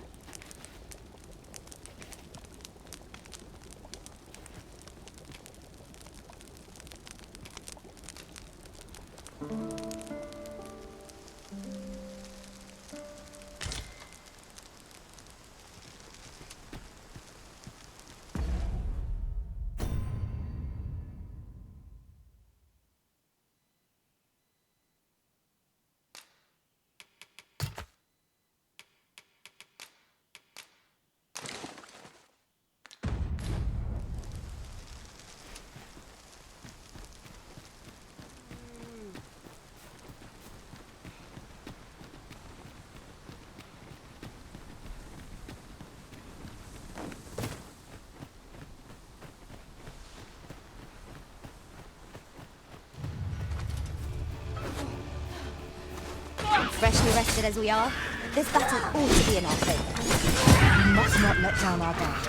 Freshly rested as we are, this battle ought to be in our favour. We must not let down our guard.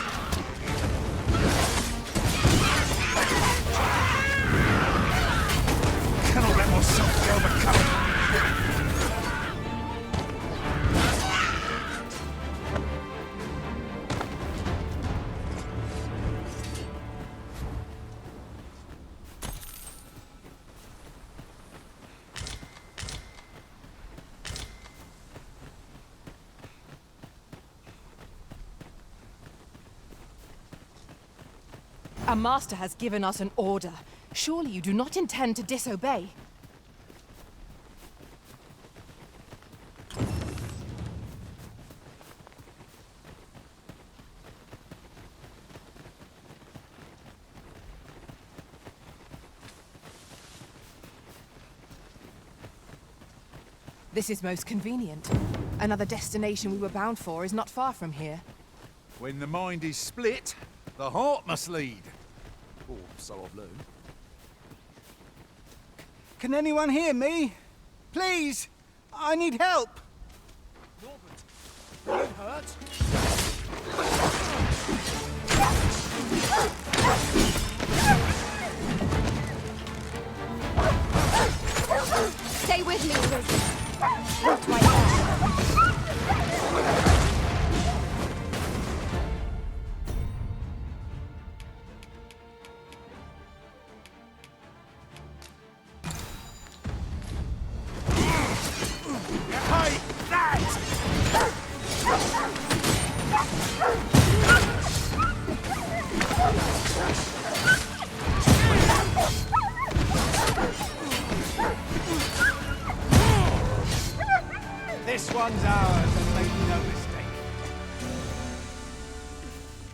Cannot let myself be overcome. A master has given us an order. Surely you do not intend to disobey? This is most convenient. Another destination we were bound for is not far from here. When the mind is split, the heart must lead. Or so I've learned. Can anyone hear me? Please! I need help! Norbert, you hurt? Stay with me, Arisen. Not my hand.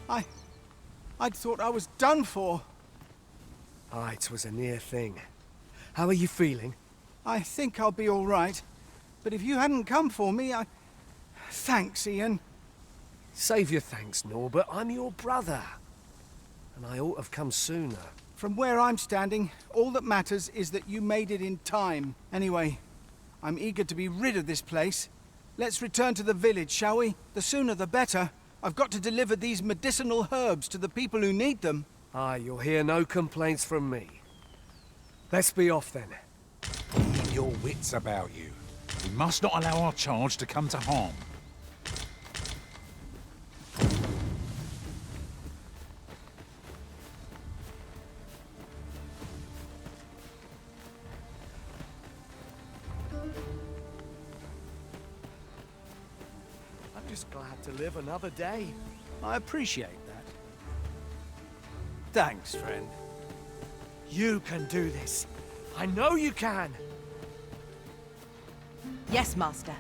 I'd thought I was done for. Aye, 'twas a near thing. How are you feeling? I think I'll be all right. But if you hadn't come for me, Thanks, Ian. Save your thanks, Norbert. I'm your brother. And I ought to have come sooner. From where I'm standing, all that matters is that you made it in time. Anyway, I'm eager to be rid of this place. Let's return to the village, shall we? The sooner the better. I've got to deliver these medicinal herbs to the people who need them. Aye, you'll hear no complaints from me. Let's be off then. Keep your wits about you. We must not allow our charge to come to harm. I'm just glad to live another day. I appreciate that. Thanks, friend. You can do this. I know you can. Yes, Master.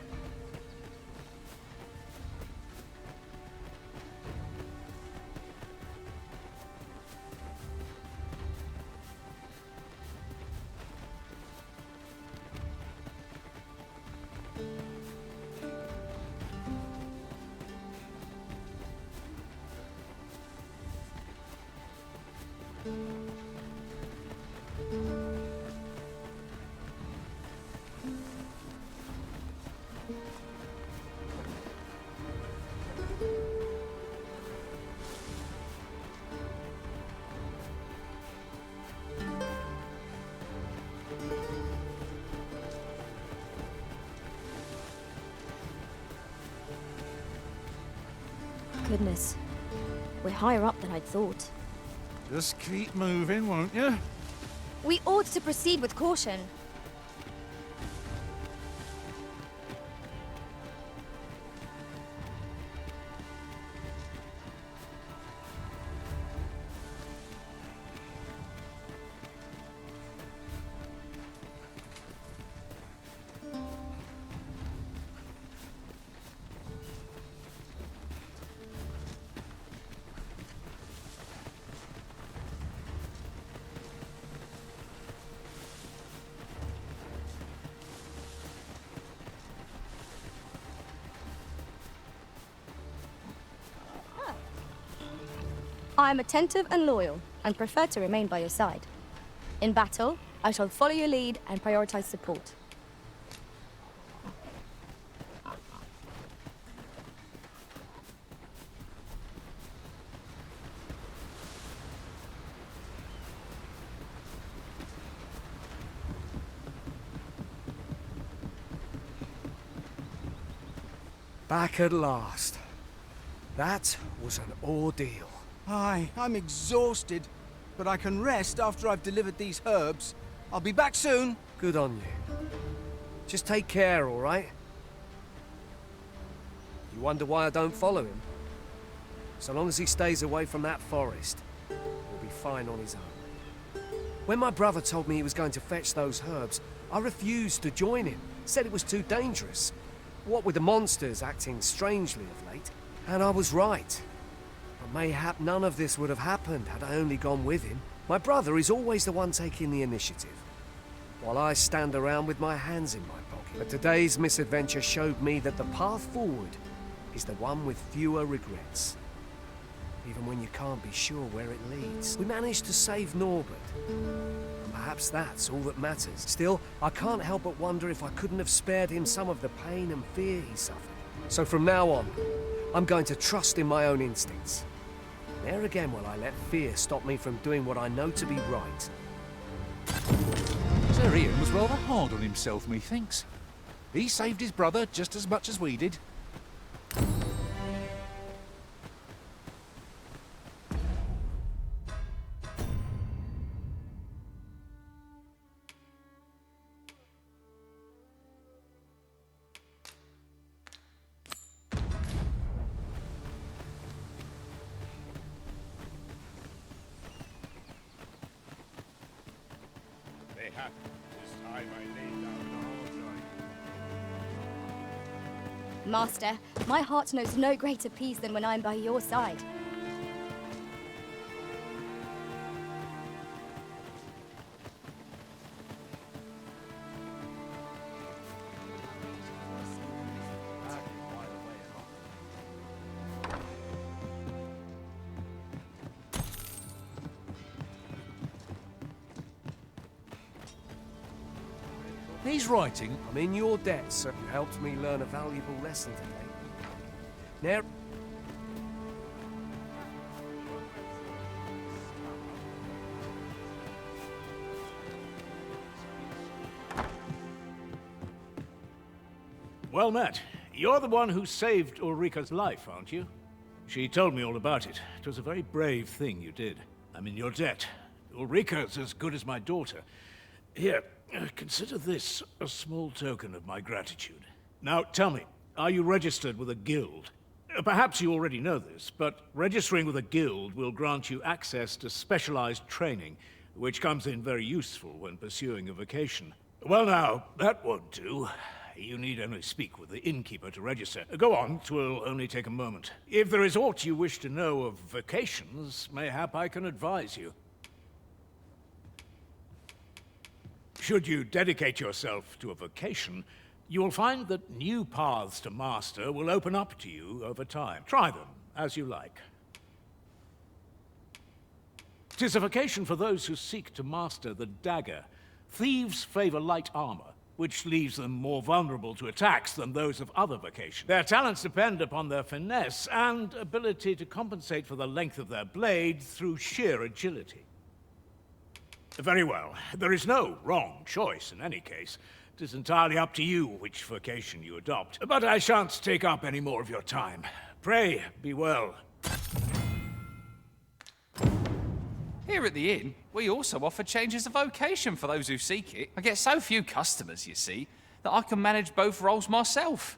Goodness. We're higher up than I'd thought. Just keep moving, won't you? We ought to proceed with caution. I am attentive and loyal, and prefer to remain by your side. In battle, I shall follow your lead and prioritize support. Back at last. That was an ordeal. Aye, I'm exhausted, but I can rest after I've delivered these herbs. I'll be back soon. Good on you. Just take care, all right? You wonder why I don't follow him? So long as he stays away from that forest, he'll be fine on his own. When my brother told me he was going to fetch those herbs, I refused to join him. Said it was too dangerous. What with the monsters acting strangely of late. And I was right. But mayhap none of this would have happened had I only gone with him. My brother is always the one taking the initiative, while I stand around with my hands in my pocket. But today's misadventure showed me that the path forward is the one with fewer regrets. Even when you can't be sure where it leads. We managed to save Norbert, and perhaps that's all that matters. Still, I can't help but wonder if I couldn't have spared him some of the pain and fear he suffered. So from now on, I'm going to trust in my own instincts. There again will I let fear stop me from doing what I know to be right. Sir Ian was rather hard on himself, methinks. He saved his brother just as much as we did. Master, my heart knows no greater peace than when I am by your side. he's writing? I'm in your debt, sir. You helped me learn a valuable lesson today. Now... Well met. You're the one who saved Ulrika's life, aren't you? She told me all about it. It was a very brave thing you did. I'm in your debt. Ulrika's as good as my daughter. Here, consider this a small token of my gratitude. Now, tell me, are you registered with a guild? Perhaps you already know this, but registering with a guild will grant you access to specialized training, which comes in very useful when pursuing a vocation. Well now, that won't do. You need only speak with the innkeeper to register. Go on, 'twill only take a moment. If there is aught you wish to know of vocations, mayhap I can advise you. Should you dedicate yourself to a vocation, you will find that new paths to master will open up to you over time. Try them as you like. 'Tis a vocation for those who seek to master the dagger. Thieves favor light armor, which leaves them more vulnerable to attacks than those of other vocations. Their talents depend upon their finesse and ability to compensate for the length of their blade through sheer agility. Very well. There is no wrong choice in any case. It is entirely up to you which vocation you adopt. But I shan't take up any more of your time. Pray, be well. Here at the inn, we also offer changes of vocation for those who seek it. I get so few customers, you see, that I can manage both roles myself.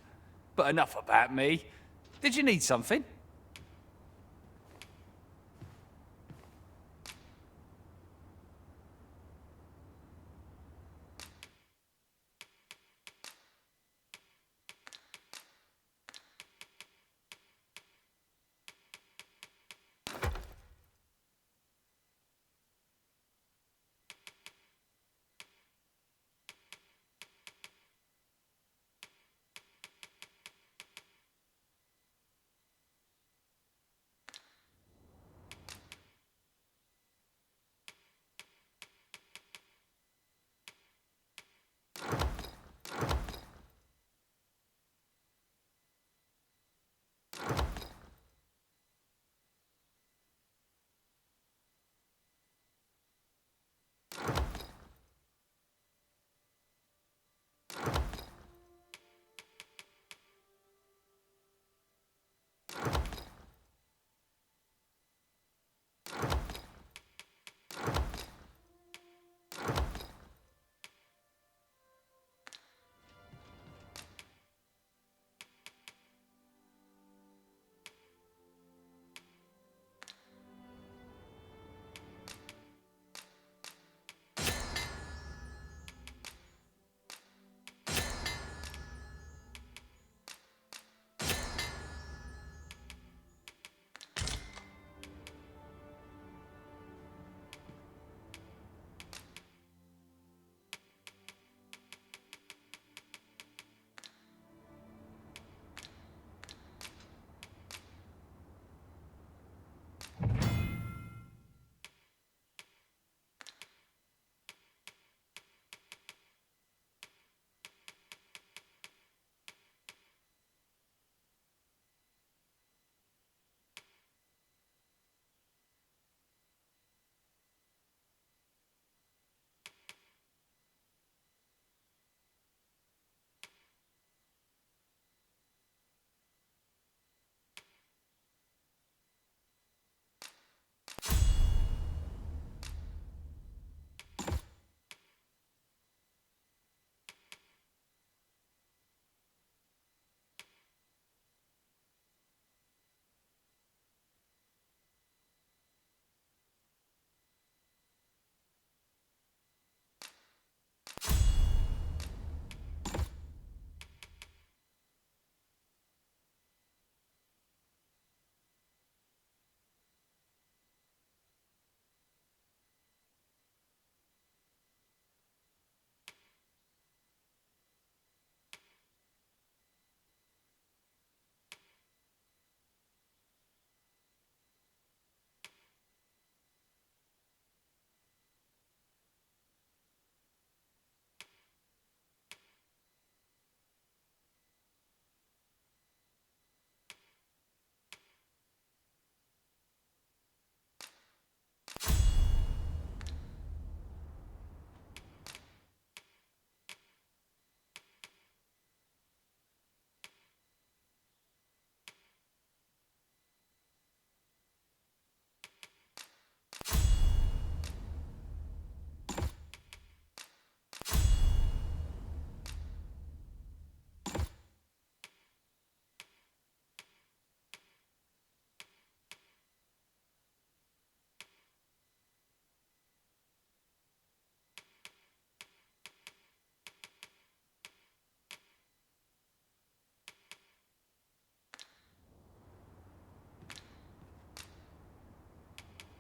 But enough about me. Did you need something?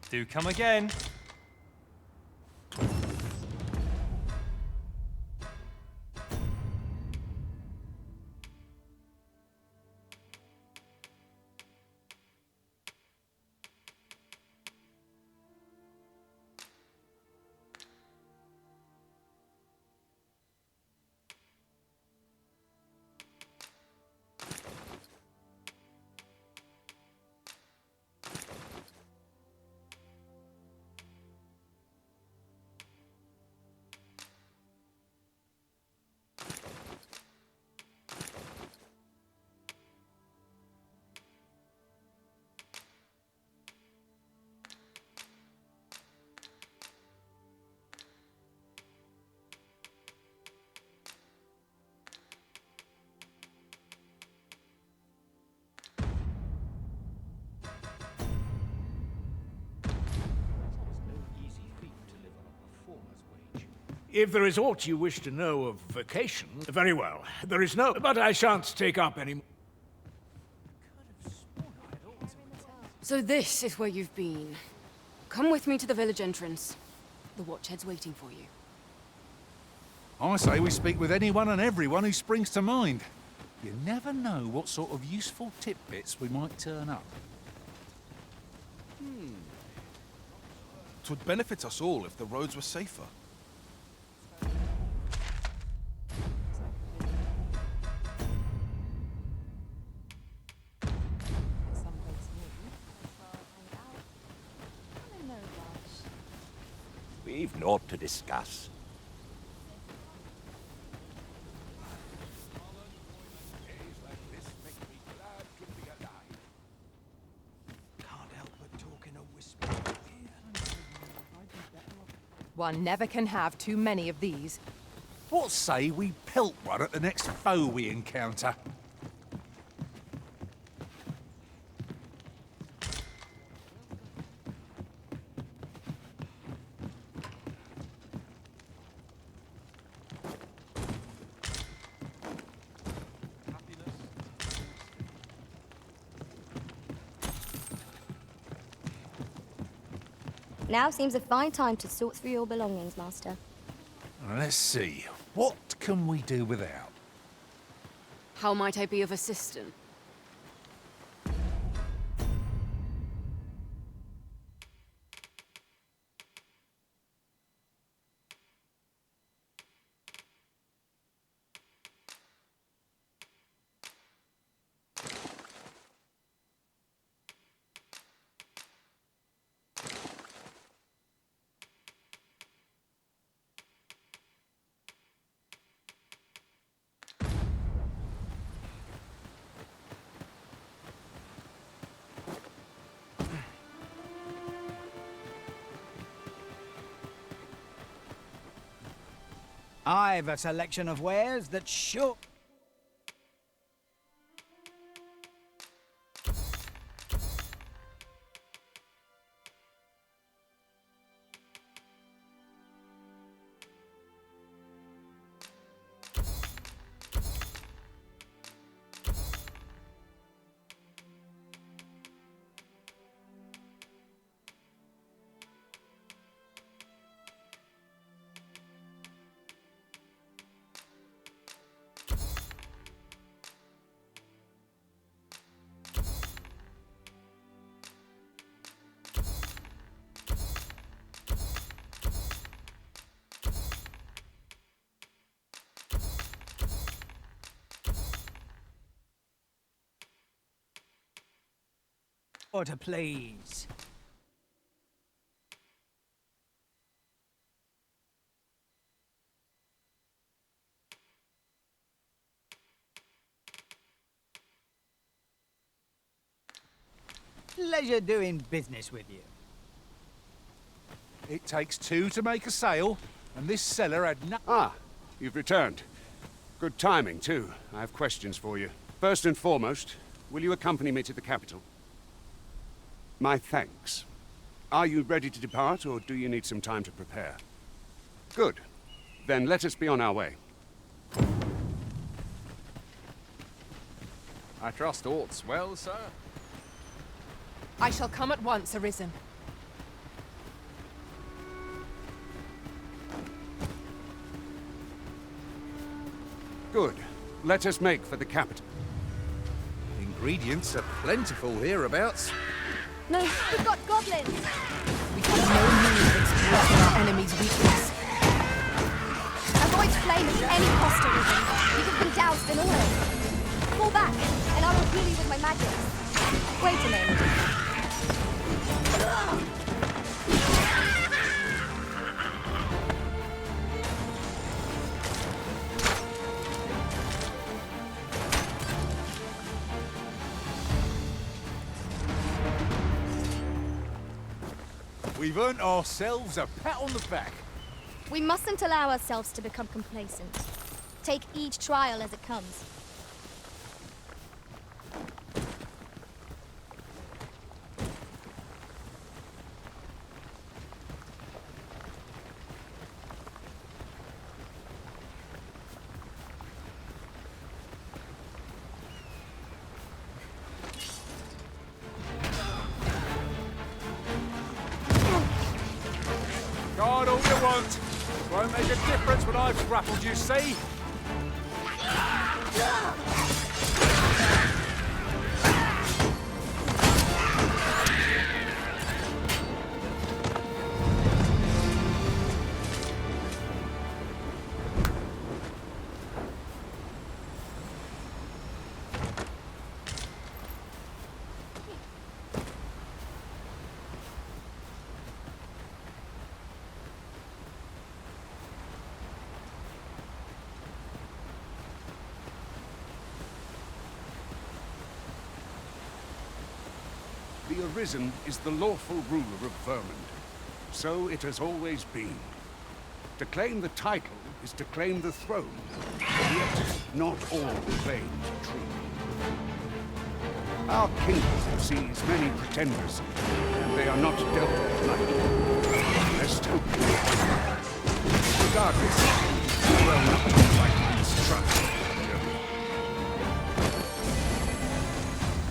Do come again. If there is aught you wish to know of vacation, very well. There is no, but I shan't take up any more. So this is where you've been. Come with me to the village entrance. The Watchhead's waiting for you. I say we speak with anyone and everyone who springs to mind. You never know what sort of useful tidbits we might turn up. 'Twould benefit us all if the roads were safer. We've naught to discuss. One never can have too many of these. What say we pelt one at the next foe we encounter? Now seems a fine time to sort through your belongings, Master. Let's see. What can we do without? How might I be of assistance? I've a selection of wares that sure... Order, please. Pleasure doing business with you. It takes two to make a sale, and this seller had no... Ah, you've returned. Good timing, too. I have questions for you. First and foremost, will you accompany me to the capital? My thanks. Are you ready to depart, or do you need some time to prepare? Good. Then let us be on our way. I trust aught's well, sir? I shall come at once, Arisen. Good. Let us make for the capital. Ingredients are plentiful hereabouts. No, we've got goblins! We have no means of exploiting our enemy's weakness. Avoid flame at any cost, Arisen. You have been doused in oil. Fall back, and I will heal you with my magic. Wait a moment. We've earned ourselves a pat on the back. We mustn't allow ourselves to become complacent. Take each trial as it comes. Guard all you want. Won't make a difference when I've grappled you, see? The Arisen is the lawful ruler of Vermund. So it has always been. To claim the title is to claim the throne. Yet, not all claim true. Our kingdom sees many pretenders, and they are not dealt with lightly. Let's hope. Regardless, well not like mistrust.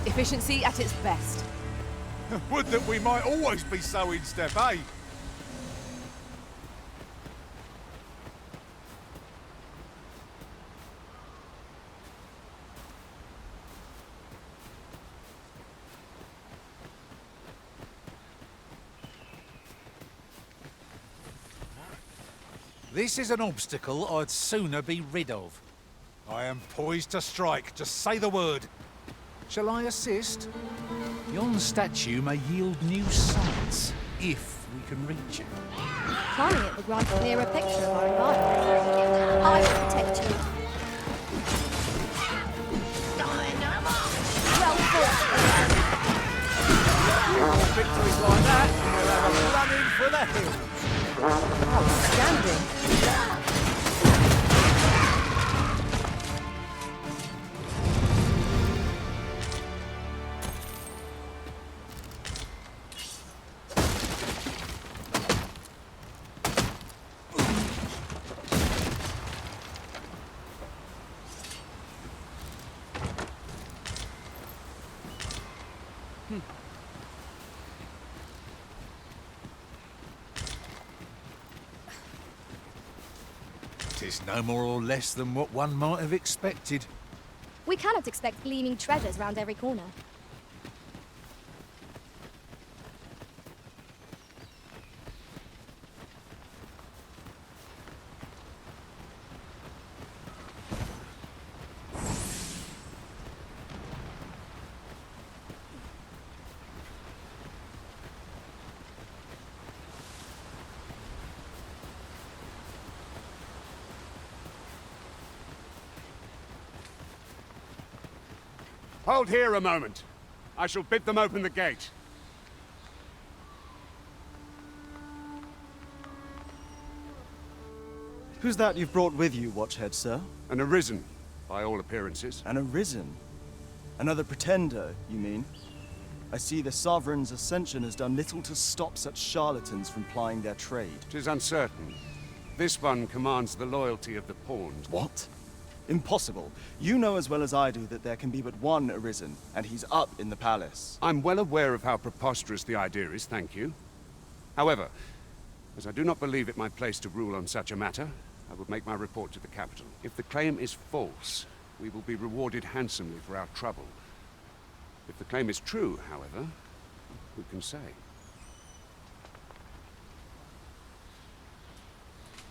Efficiency at its best. Would that we might always be so in step, eh? This is an obstacle I'd sooner be rid of. I am poised to strike. Just say the word. Shall I assist? Yon statue may yield new sights, if we can reach it. Climbing it will grant a clearer picture of our environment. I will protect you. Well fought. Victories like that, we'll have a run-in for the hills. Outstanding. Tis no more or less than what one might have expected. We cannot expect gleaming treasures round every corner. Hold here a moment. I shall bid them open the gate. Who's that you've brought with you, Watchhead, sir? An Arisen, by all appearances. An Arisen? Another pretender, you mean? I see the Sovereign's ascension has done little to stop such charlatans from plying their trade. 'Tis uncertain. This one commands the loyalty of the pawns. What? Impossible. You know as well as I do that there can be but one Arisen, and he's up in the palace. I'm well aware of how preposterous the idea is, thank you. However, as I do not believe it my place to rule on such a matter, I will make my report to the capital. If the claim is false, we will be rewarded handsomely for our trouble. If the claim is true, however, who can say?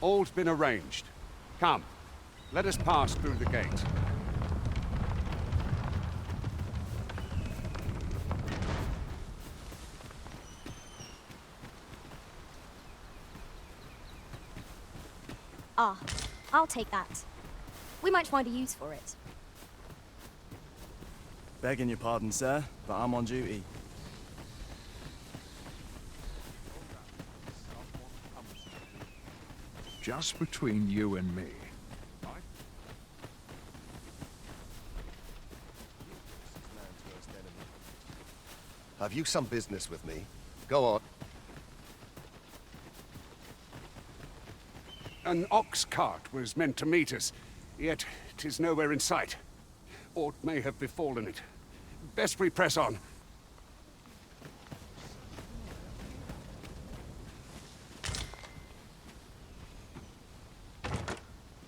All's been arranged. Come, let us pass through the gate. Ah, I'll take that. We might find a use for it. Begging your pardon, sir, but I'm on duty. Just between you and me. Have you some business with me? Go on. An ox cart was meant to meet us, yet 'tis nowhere in sight. Aught may have befallen it. Best we press on.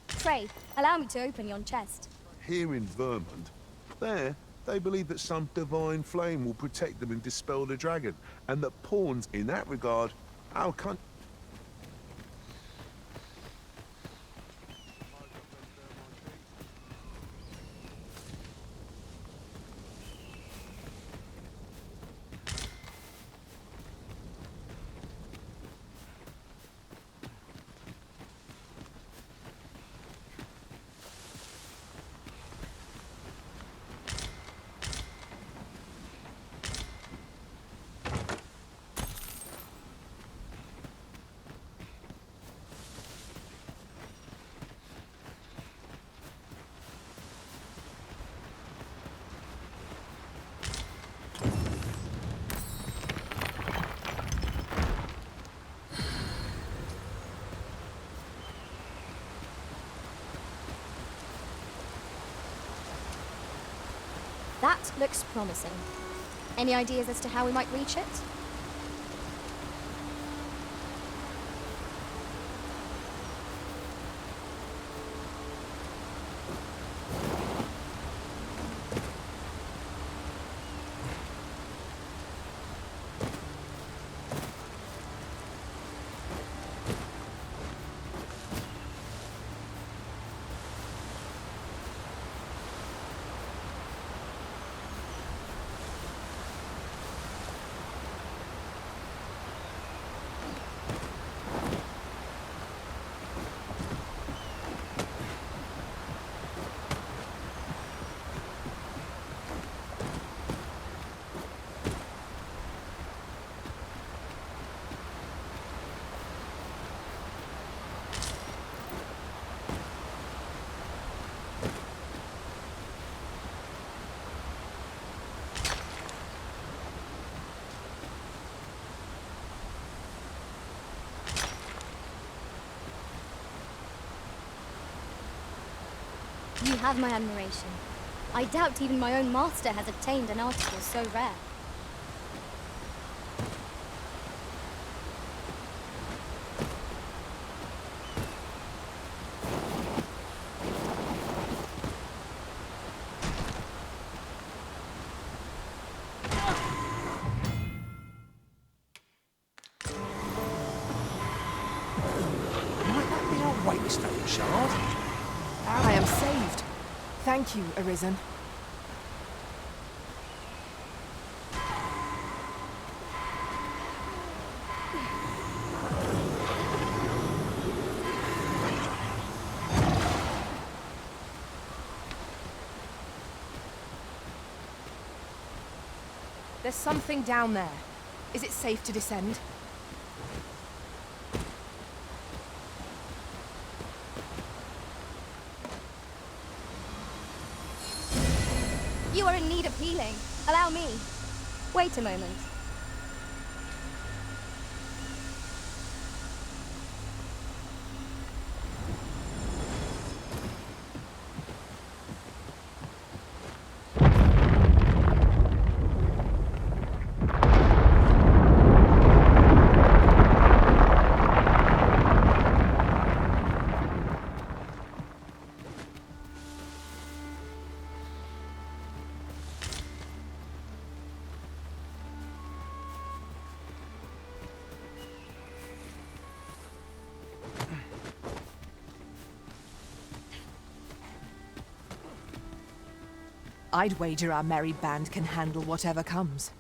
Pray, allow me to open yon chest. Here in Vermont, there, they believe that some divine flame will protect them and dispel the dragon, and that pawns, in that regard, our country. That looks promising. Any ideas as to how we might reach it? You have my admiration. I doubt even my own master has obtained an article so rare. Might that be our Waitstone shard? I am saved. Thank you, Arisen. There's something down there. Is it safe to descend? You are in need of healing. Allow me. Wait a moment. I'd wager our merry band can handle whatever comes.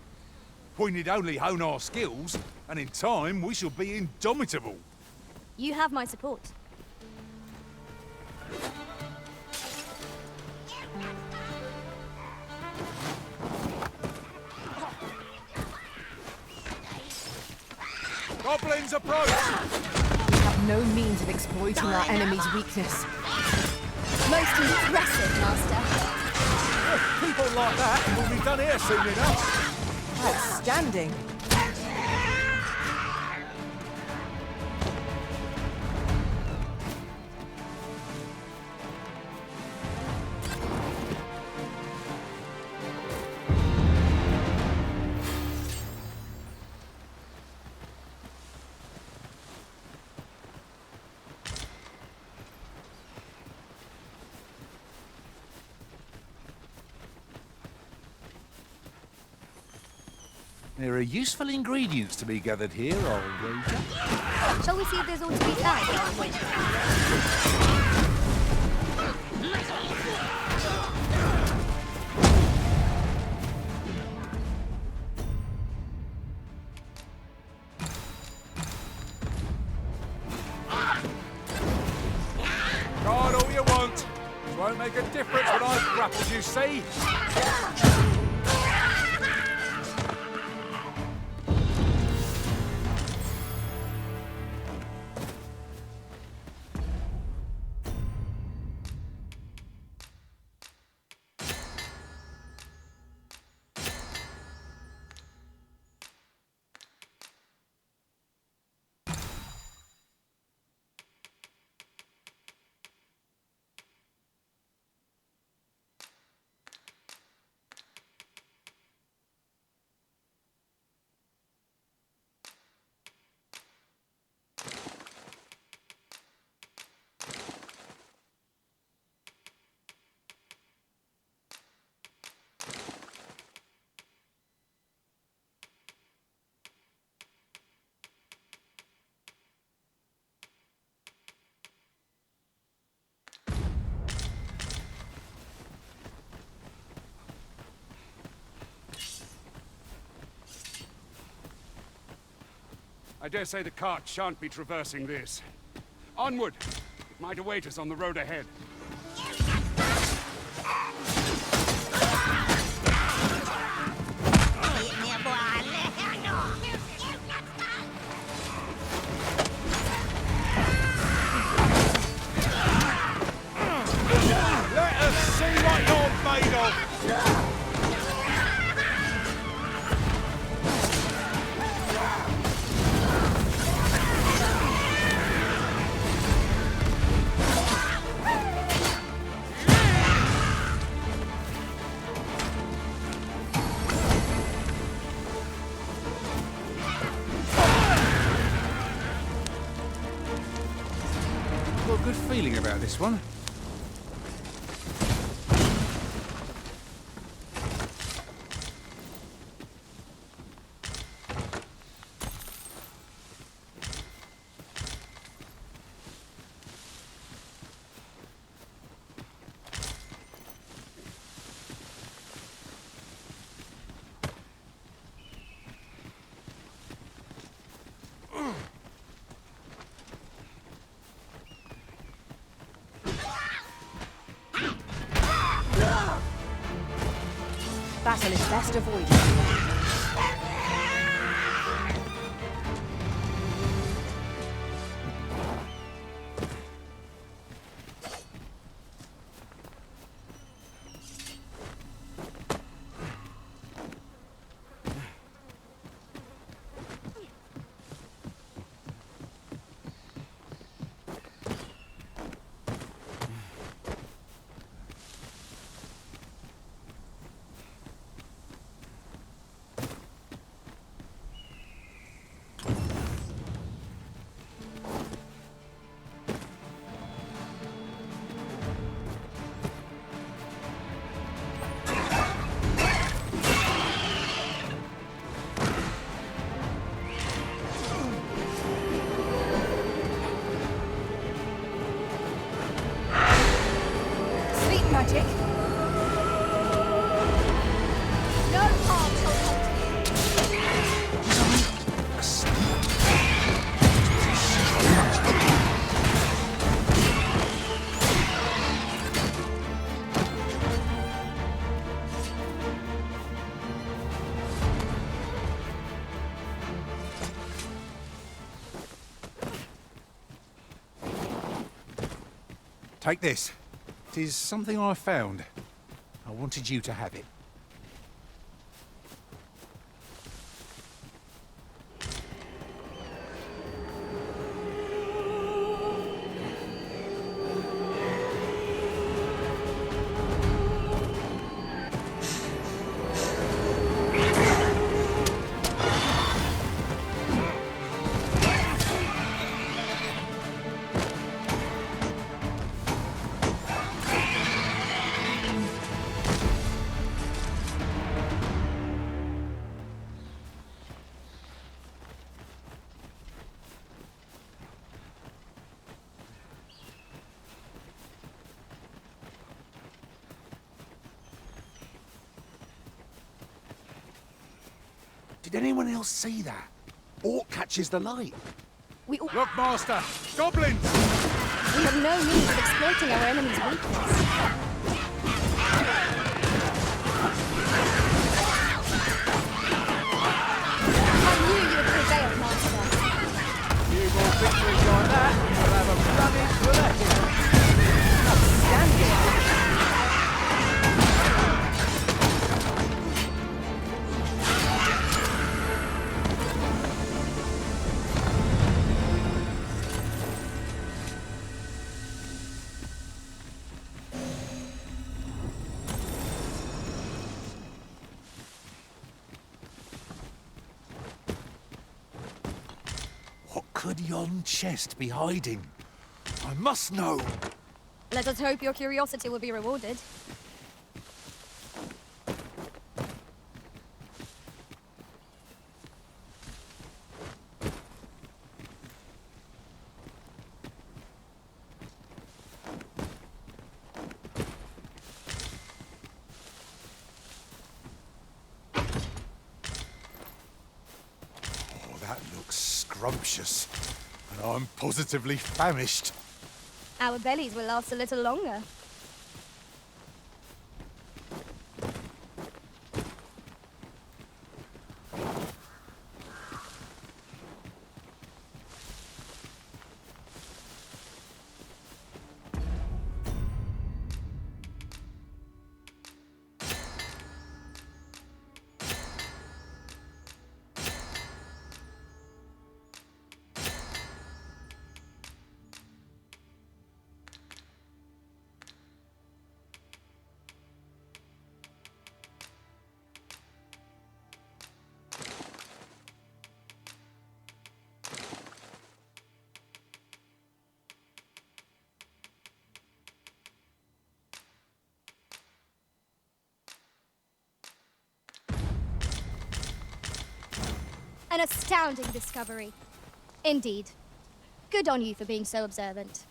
We need only hone our skills, and in time we shall be indomitable. You have my support. Goblins approach! We have no means of exploiting our enemy's weakness. Most impressive, Master. People like that and we'll be done here soon enough. Outstanding. There are useful ingredients to be gathered here, I'll wager. Shall we see if there's all to be found? Guard all you want. It won't make a difference when I've grappled you, see? I dare say the cart shan't be traversing this. Onward! It might await us on the road ahead. Let us see what you're made of! Got a good feeling about this one. Battle is best avoided. Take this. It is something I found. I wanted you to have it. Did anyone else see that? Orc catches the light. Look, Master! Goblins! We have no means of exploiting our enemy's weakness. I knew you would prevail, Master. Few more victories like that, we'll have a bloody bullet. Outstanding. Could yon chest be hiding? I must know. Let us hope your curiosity will be rewarded. Scrumptious, and I'm positively famished. Our bellies will last a little longer. An astounding discovery. Indeed. Good on you for being so observant.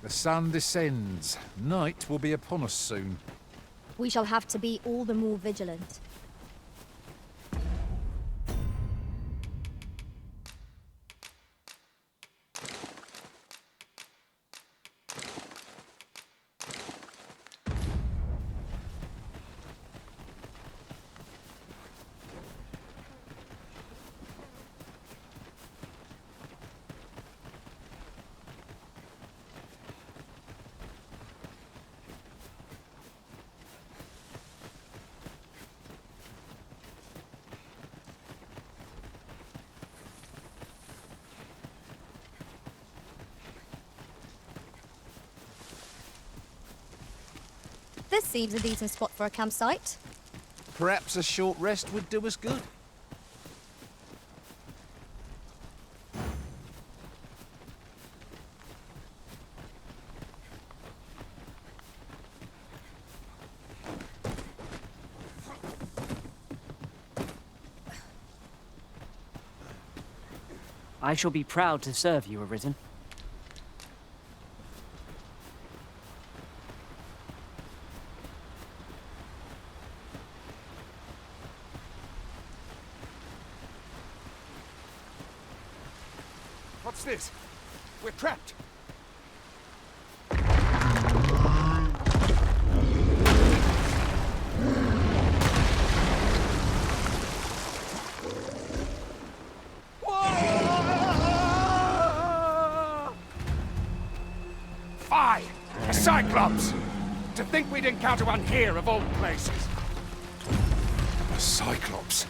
The sun descends. Night will be upon us soon. We shall have to be all the more vigilant. This seems a decent spot for a campsite. Perhaps a short rest would do us good. I shall be proud to serve you, Arisen. What's this? We're trapped. Fie! A Cyclops! To think we'd encounter one here of all places. A Cyclops.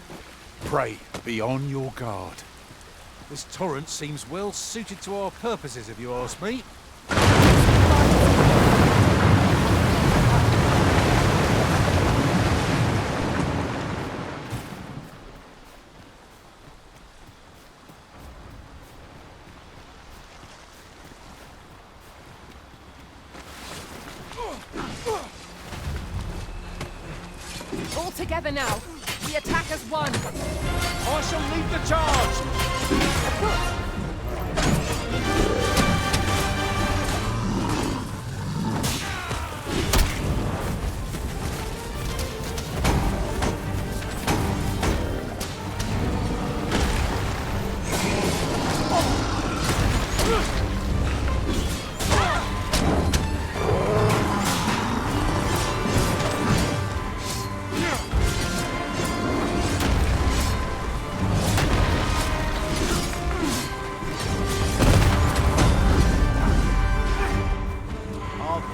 Pray, be on your guard. This torrent seems well suited to our purposes, if you ask me. All together now. We attack as one. I shall lead the charge!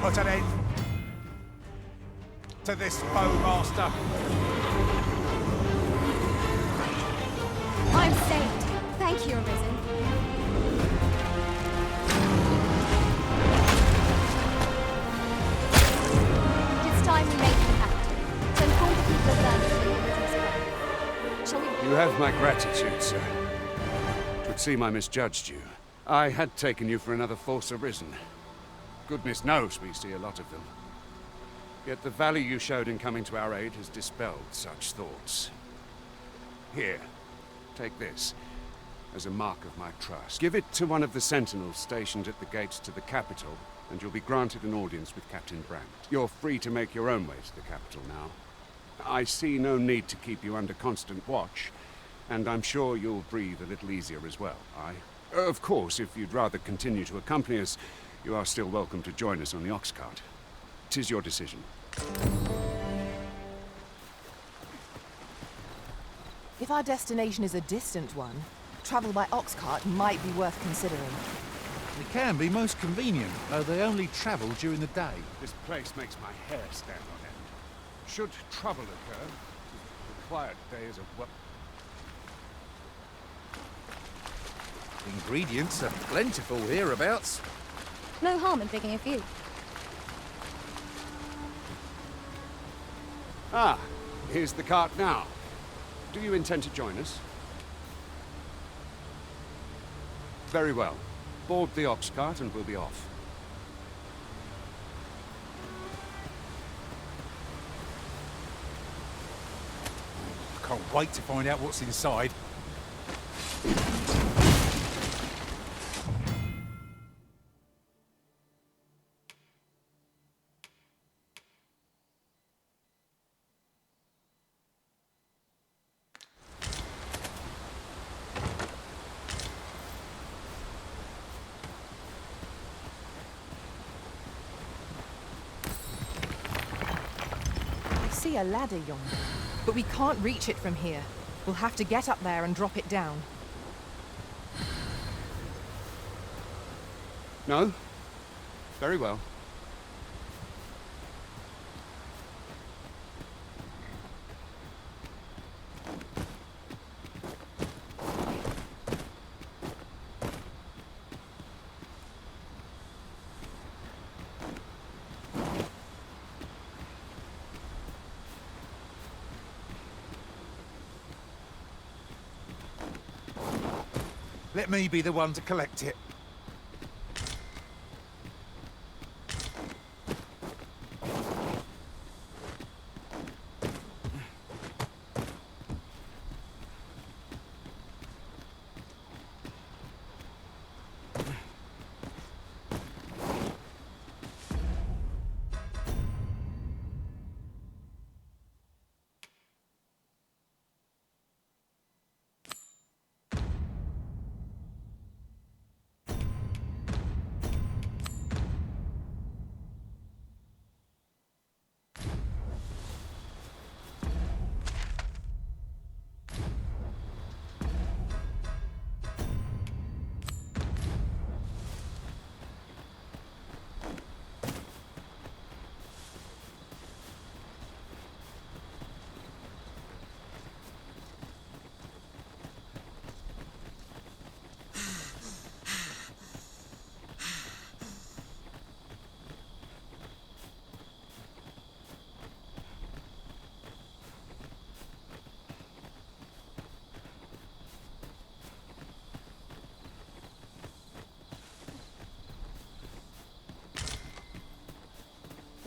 Put an end to this bowmaster. I'm saved. Thank you, Arisen. It's time we make the pact. To inform the people of Vernworth when the Arisen's come. Shall we? You have my gratitude, sir. 'Twould seem I misjudged you. I had taken you for another false Arisen. Goodness knows we see a lot of them. Yet the value you showed in coming to our aid has dispelled such thoughts. Here, take this, as a mark of my trust. Give it to one of the sentinels stationed at the gates to the capital, and you'll be granted an audience with Captain Brandt. You're free to make your own way to the capital now. I see no need to keep you under constant watch, and I'm sure you'll breathe a little easier as well, aye? Of course, if you'd rather continue to accompany us, you are still welcome to join us on the ox cart. 'Tis your decision. If our destination is a distant one, travel by ox cart might be worth considering. It can be most convenient, though they only travel during the day. This place makes my hair stand on end. Should trouble occur, the quiet days of well. Ingredients are plentiful hereabouts. No harm in picking a few. Ah, here's the cart now. Do you intend to join us? Very well. Board the ox cart and we'll be off. I can't wait to find out what's inside. I see a ladder yonder, but we can't reach it from here. We'll have to get up there and drop it down. No? Very well. Let me be the one to collect it.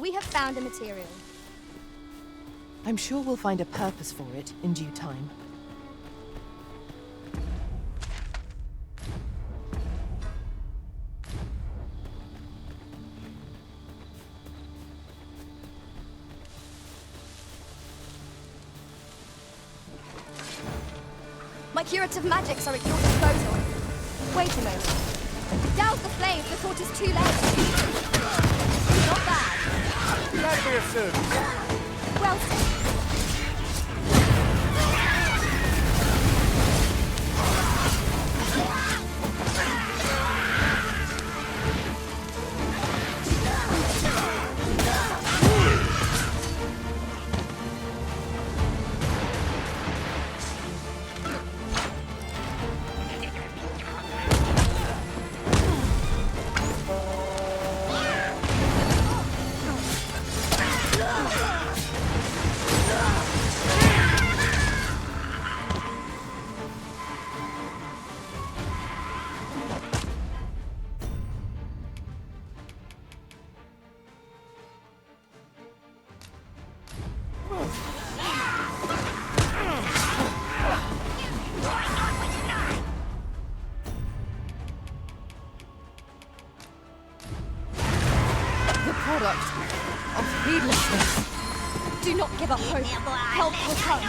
We have found a material. I'm sure we'll find a purpose for it in due time. My curative magics are at your disposal. Wait a moment. Douse the flames before it is too late. Not bad. Glad for your service. Well said. Of heedlessness. Do not give up hope. Help will come.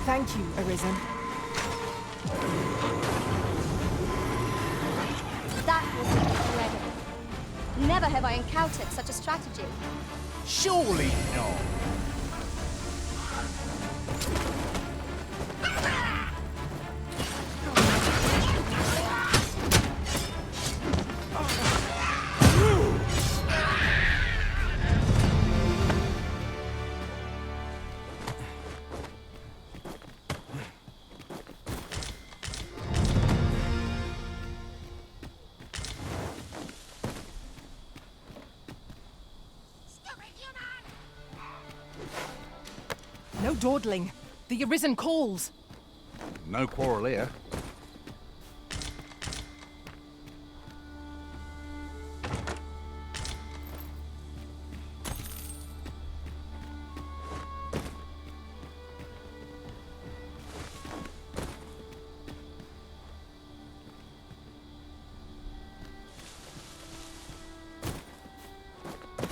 Thank you, Arisen. That was incredible. Never have I encountered such a strategy. Surely not. No dawdling. The Arisen calls. No quarrel here.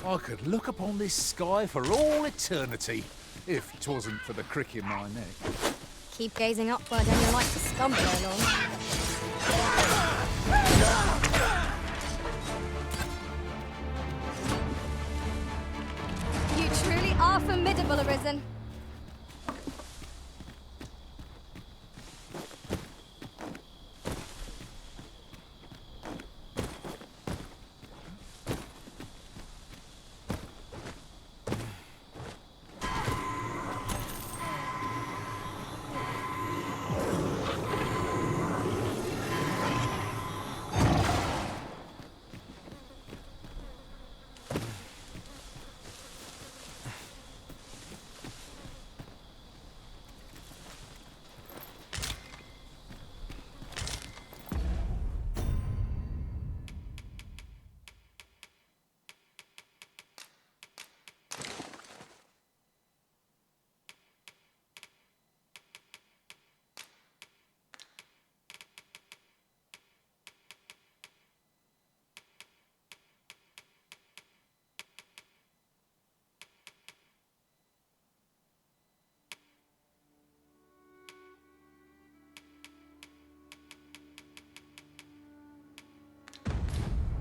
I could look upon this sky for all eternity, if 'twasn't for the crick in my neck. Keep gazing upward and you're like to stumble along. You truly are formidable, Arisen.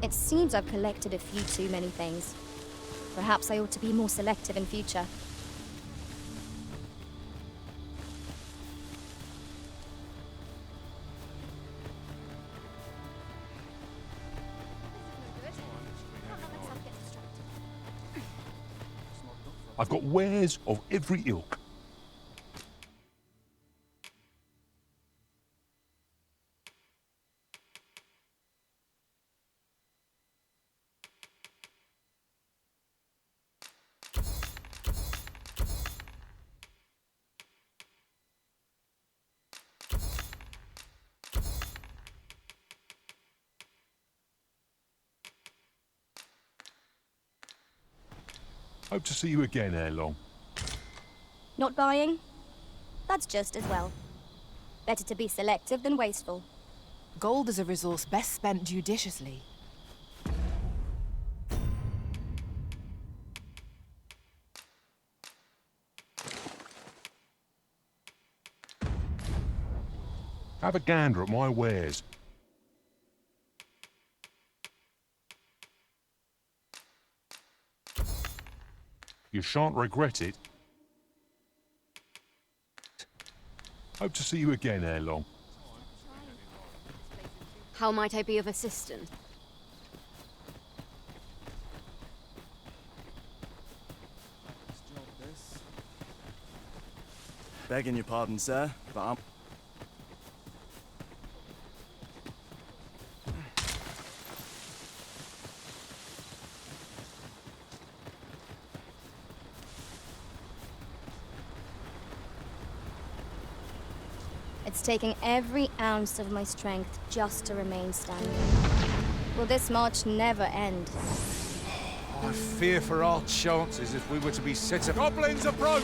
It seems I've collected a few too many things. Perhaps I ought to be more selective in future. I've got wares of every ilk. Hope to see you again ere long. Not buying? That's just as well. Better to be selective than wasteful. Gold is a resource best spent judiciously. Have a gander at my wares. You shan't regret it. Hope to see you again ere long. How might I be of assistance? Begging your pardon, sir, but I'm... It's taking every ounce of my strength just to remain standing. Will this march never end? I fear for our chances if we were to be set up. Goblins approach!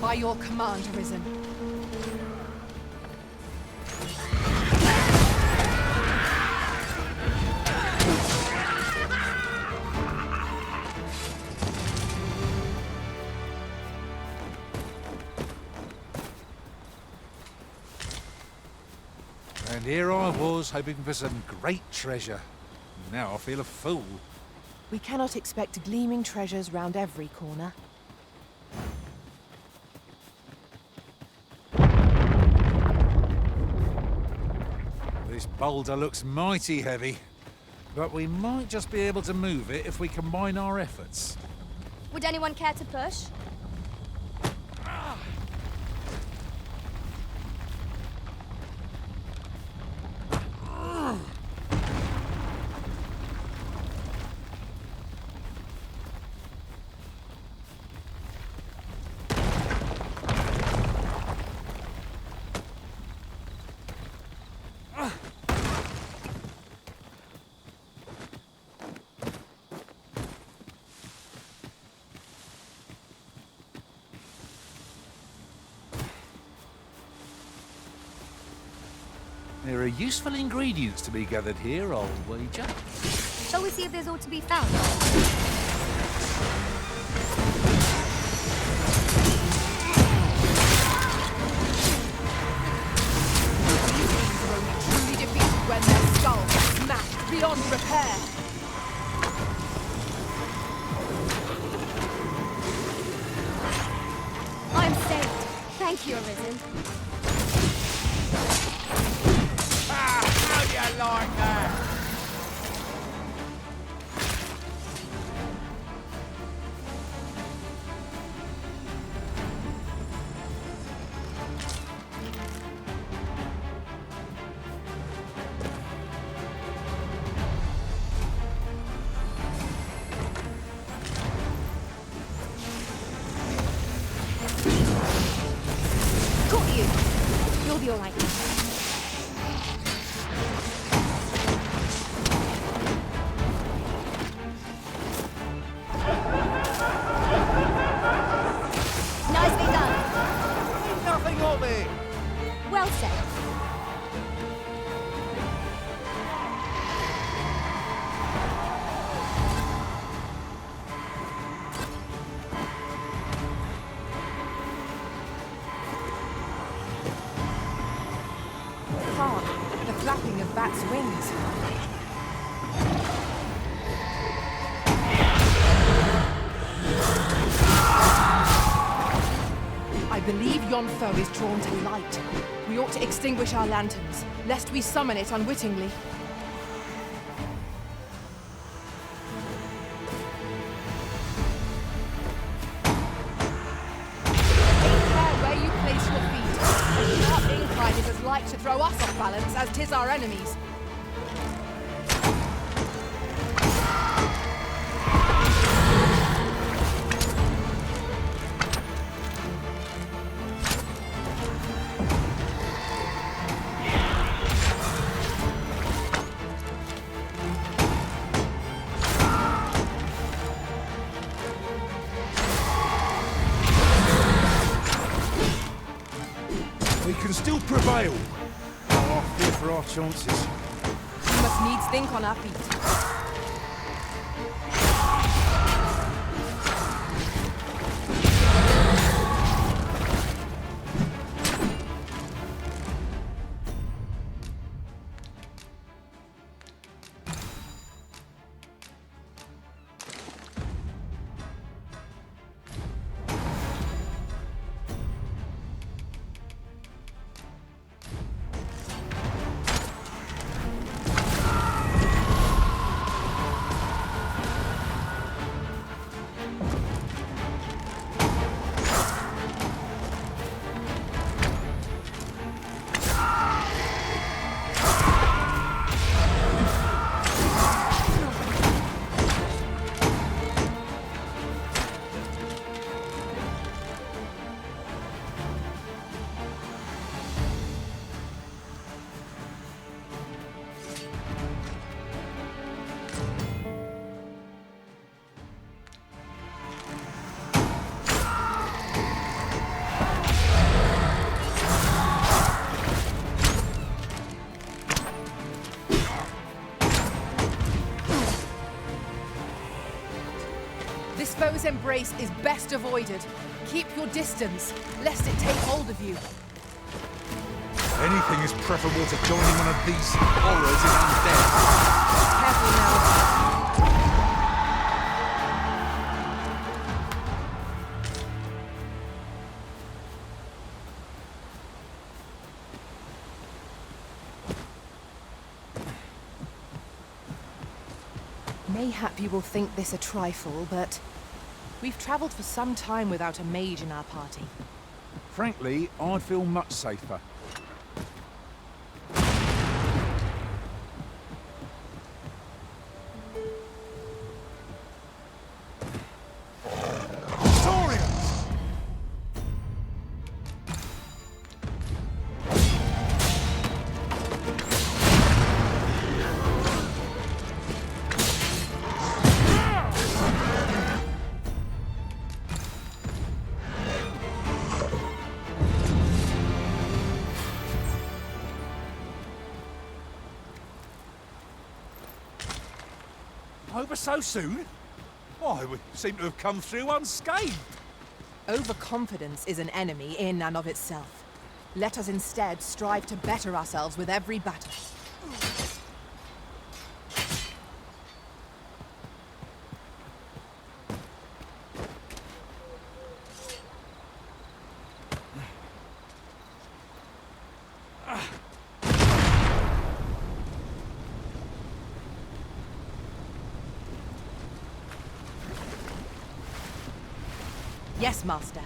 By your command, Arisen. And here I was, hoping for some great treasure. Now I feel a fool. We cannot expect gleaming treasures round every corner. This boulder looks mighty heavy, but we might just be able to move it if we combine our efforts. Would anyone care to push? There are useful ingredients to be gathered here, I'll wager. Shall we see if there's aught to be found? Truly defeated when their skulls are smashed beyond repair. I'm saved. Thank you, Arisen. How do you like that? Got you. You'll be all right. bat's wings. I believe yon foe is drawn to light. We ought to extinguish our lanterns, lest we summon it unwittingly. Take care where you place your feet. A sharp incline is as like to throw us off balance as 'tis our enemies. Still prevail. Oh, I fear for our chances. We must needs think on our feet. This foe's embrace is best avoided. Keep your distance, lest it take hold of you. Anything is preferable to joining one of these horrors in undead. Careful now. Mayhap you will think this a trifle, but we've travelled for some time without a mage in our party. Frankly, I'd feel much safer. Over so soon? Why, we seem to have come through unscathed. Overconfidence is an enemy in and of itself. Let us instead strive to better ourselves with every battle. Yes, Master.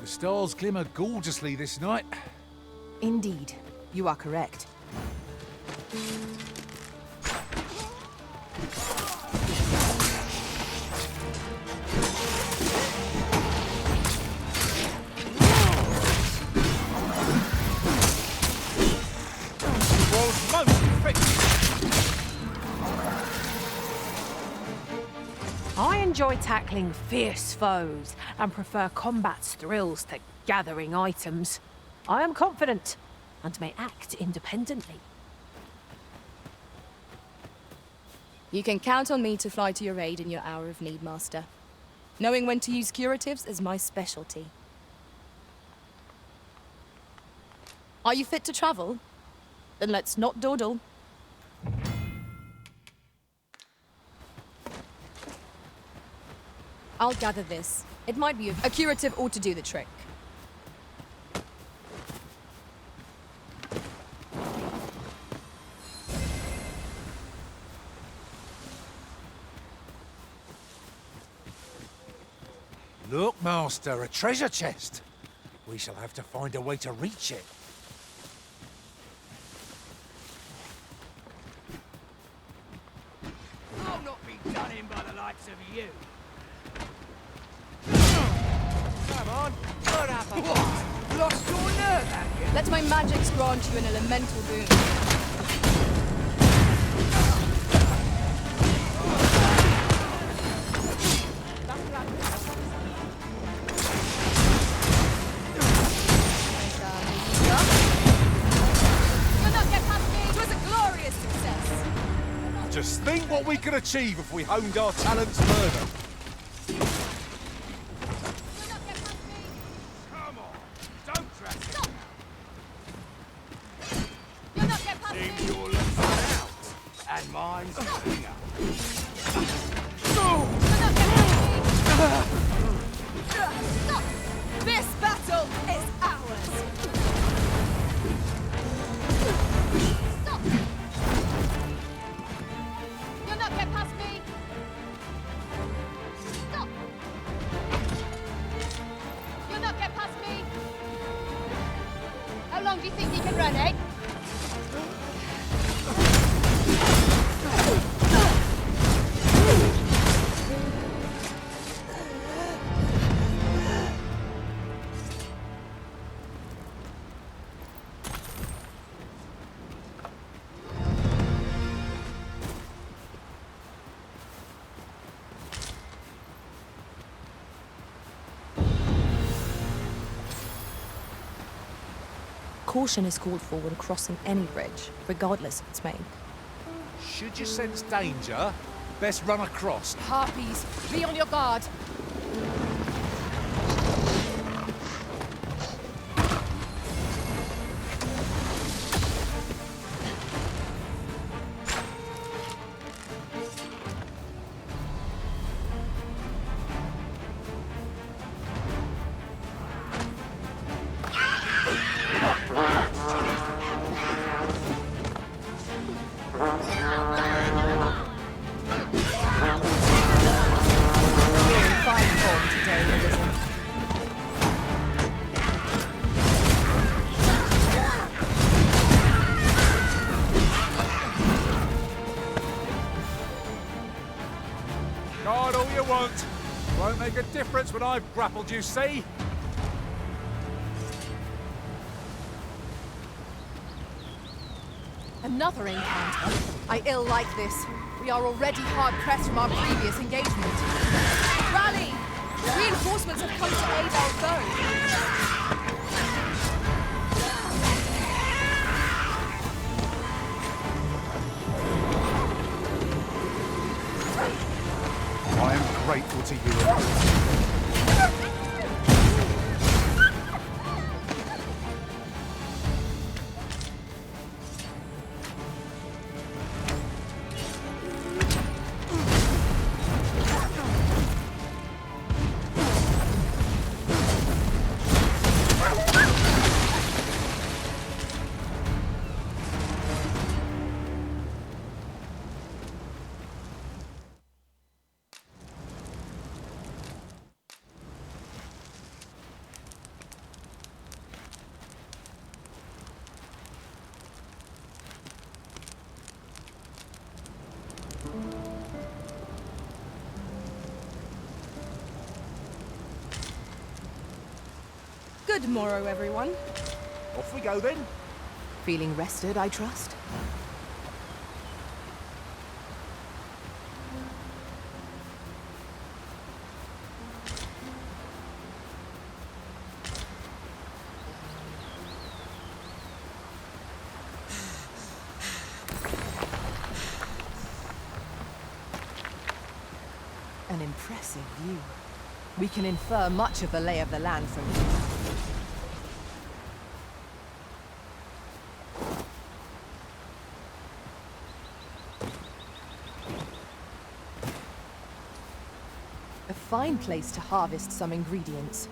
The stars glimmer gorgeously this night. Indeed, you are correct. I enjoy tackling fierce foes and prefer combat's thrills to gathering items. I am confident and may act independently. You can count on me to fly to your aid in your hour of need, Master. Knowing when to use curatives is my specialty. Are you fit to travel? Then let's not dawdle. I'll gather this. It might be a curative ought to do the trick. Look, Master, a treasure chest. We shall have to find a way to reach it. I'll not be done in by the likes of you. Come on, put up a fight. Lost your nerve, have you? Let my magics grant you an elemental boon. Just think what we could achieve if we honed our talents further. Come on, don't drag it. Stop. You'll not get past me. Seems your looks are out, and mine's coming up. You'll not get past me. Stop. This battle is ours. Stop. You'll not get past me. Stop. You'll not get past me. How long do you think you can run, eh? Caution is called for when crossing any bridge, regardless of its make. Should you sense danger, best run across. Harpies, be on your guard. Guard all you want. Won't make a difference when I've grappled you, see? Another encounter. I ill like this. We are already hard-pressed from our previous engagement. Rally! Reinforcements have come to aid our foe. I am grateful to you. Good morrow, everyone. Off we go then. Feeling rested, I trust? An impressive view. We can infer much of the lay of the land from here. A fine place to harvest some ingredients.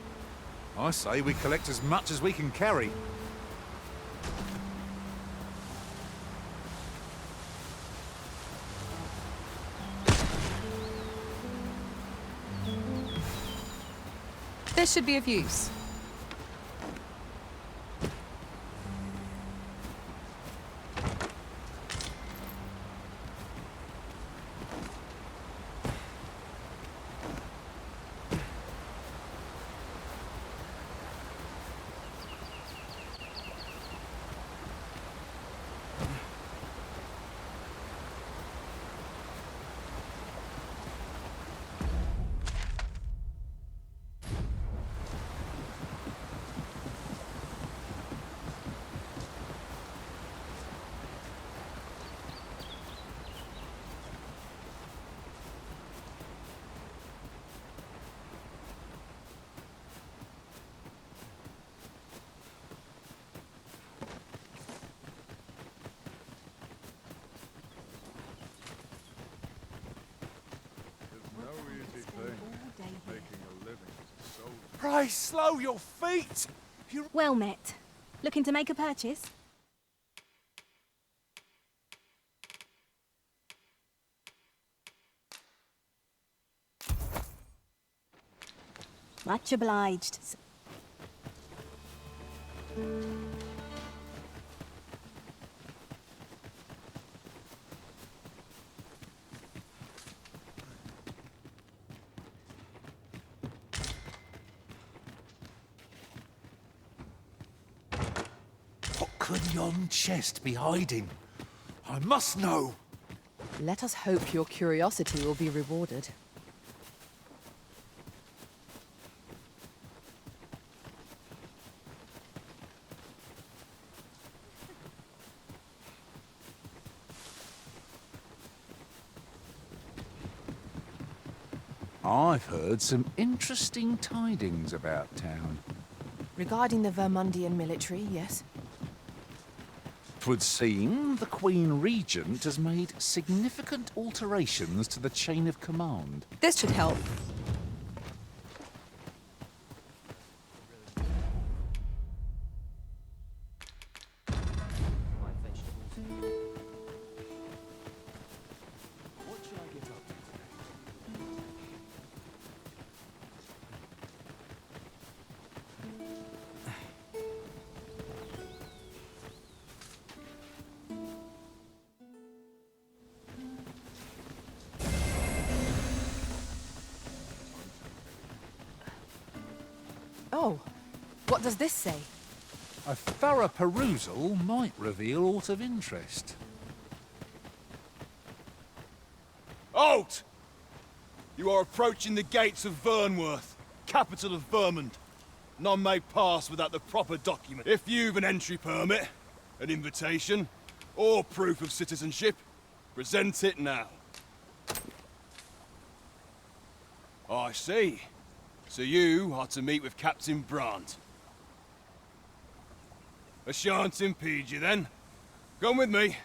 I say we collect as much as we can carry. This should be of use. Pray, slow your feet! Well met. Looking to make a purchase? Much obliged. What could yon chest be hiding? I must know. Let us hope your curiosity will be rewarded. I've heard some interesting tidings about town. Regarding the Vermundian military, yes? 'Twould seem the Queen Regent has made significant alterations to the chain of command. This should help. Oh, what does this say? A thorough perusal might reveal aught of interest. Halt! You are approaching the gates of Vernworth, capital of Vermund. None may pass without the proper document. If you've an entry permit, an invitation, or proof of citizenship, present it now. I see. So you are to meet with Captain Brandt. I shan't impede you then. Come with me.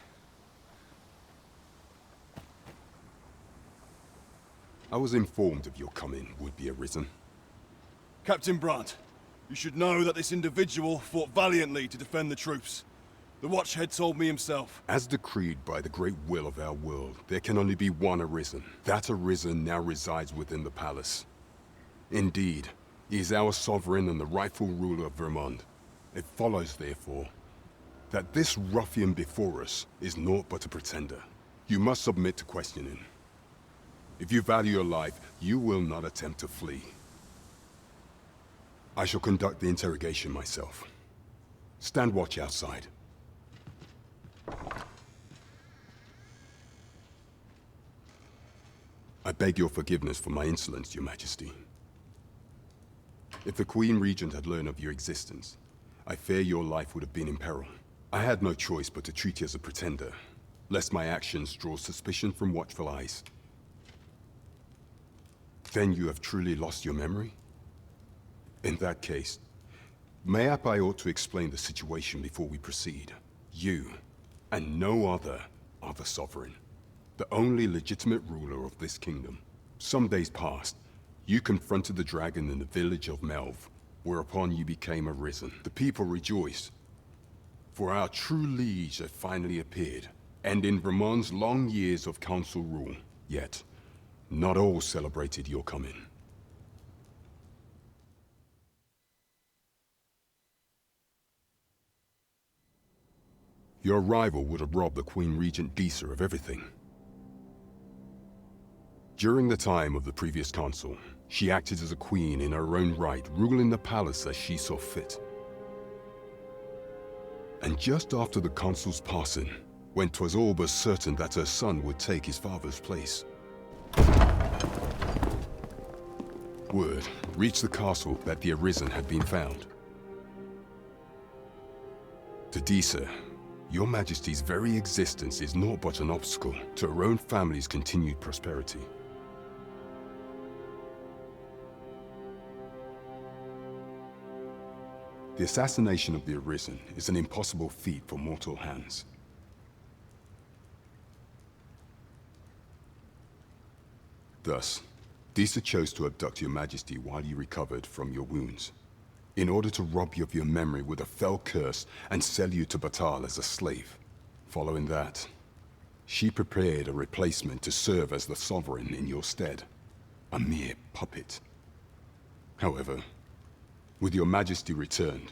I was informed of your coming, would-be Arisen. Captain Brandt, you should know that this individual fought valiantly to defend the troops. The Watchhead told me himself. As decreed by the great will of our world, there can only be one Arisen. That Arisen now resides within the palace. Indeed, he is our sovereign and the rightful ruler of Vermund. It follows, therefore, that this ruffian before us is naught but a pretender. You must submit to questioning. If you value your life, you will not attempt to flee. I shall conduct the interrogation myself. Stand watch outside. I beg your forgiveness for my insolence, Your Majesty. If the Queen Regent had learned of your existence, I fear your life would have been in peril. I had no choice but to treat you as a pretender, lest my actions draw suspicion from watchful eyes. Then you have truly lost your memory? In that case, mayhap I ought to explain the situation before we proceed. You, and no other, are the Sovereign, the only legitimate ruler of this kingdom. Some days past, you confronted the dragon in the village of Melv, whereupon you became Arisen. The people rejoiced, for our true liege had finally appeared, and in Vermund's long years of council rule. Yet, not all celebrated your coming. Your arrival would have robbed the Queen Regent Disa of everything. During the time of the previous consul, she acted as a queen in her own right, ruling the palace as she saw fit. And just after the consul's passing, when 'twas all but certain that her son would take his father's place, word reached the castle that the Arisen had been found. To Disa, Your Majesty's very existence is naught but an obstacle to her own family's continued prosperity. The assassination of the Arisen is an impossible feat for mortal hands. Thus, Disa chose to abduct Your Majesty while you recovered from your wounds, in order to rob you of your memory with a fell curse and sell you to Batal as a slave. Following that, she prepared a replacement to serve as the Sovereign in your stead, a mere puppet. However, with Your Majesty returned,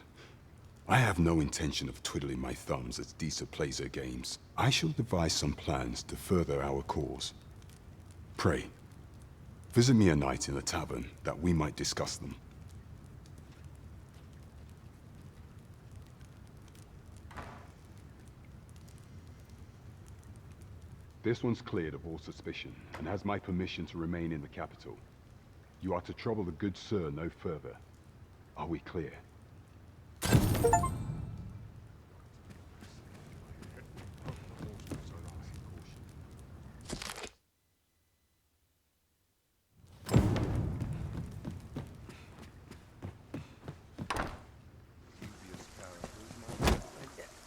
I have no intention of twiddling my thumbs as Disa plays her games. I shall devise some plans to further our cause. Pray, visit me a night in the tavern that we might discuss them. This one's cleared of all suspicion and has my permission to remain in the capital. You are to trouble the good sir no further. Are we clear?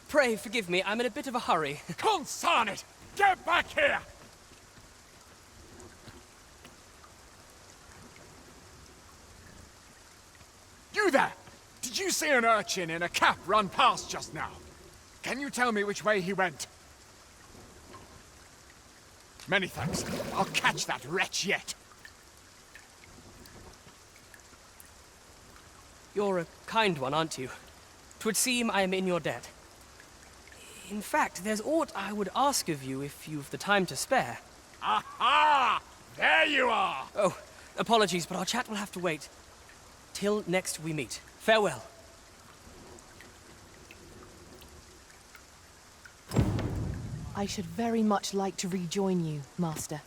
Pray forgive me, I'm in a bit of a hurry. Consign it! Get back here! You there! Did you see an urchin in a cap run past just now? Can you tell me which way he went? Many thanks. I'll catch that wretch yet. You're a kind one, aren't you? 'Twould seem I am in your debt. In fact, there's aught I would ask of you if you've the time to spare. Aha! There you are! Oh, apologies, but our chat will have to wait. Till next we meet. Farewell. I should very much like to rejoin you, Master.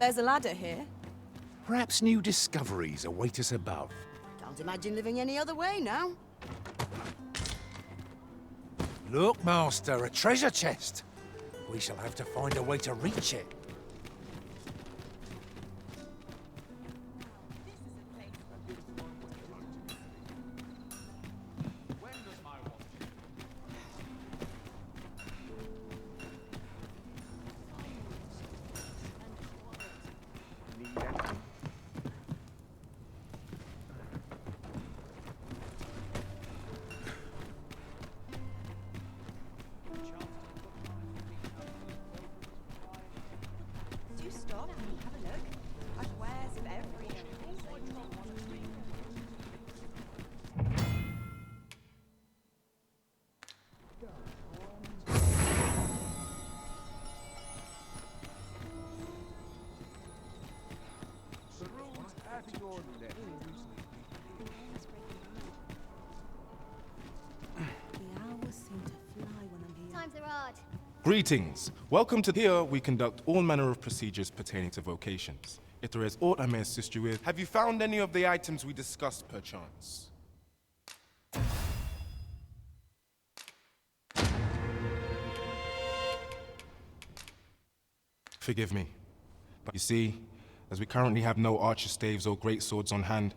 There's a ladder here. Perhaps new discoveries await us above. Can't imagine living any other way now. Look, Master, a treasure chest. We shall have to find a way to reach it. blood. Greetings. Welcome to here. We conduct all manner of procedures pertaining to vocations. If there is aught I may assist you with, have you found any of the items we discussed, perchance? Forgive me, but you see, as we currently have no archer staves or great swords on hand,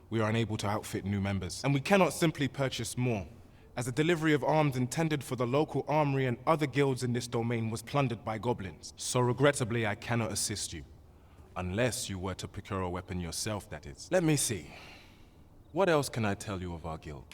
we are unable to outfit new members. And we cannot simply purchase more, as the delivery of arms intended for the local armory and other guilds in this domain was plundered by goblins. So regrettably, I cannot assist you. Unless you were to procure a weapon yourself, that is. Let me see. What else can I tell you of our guild?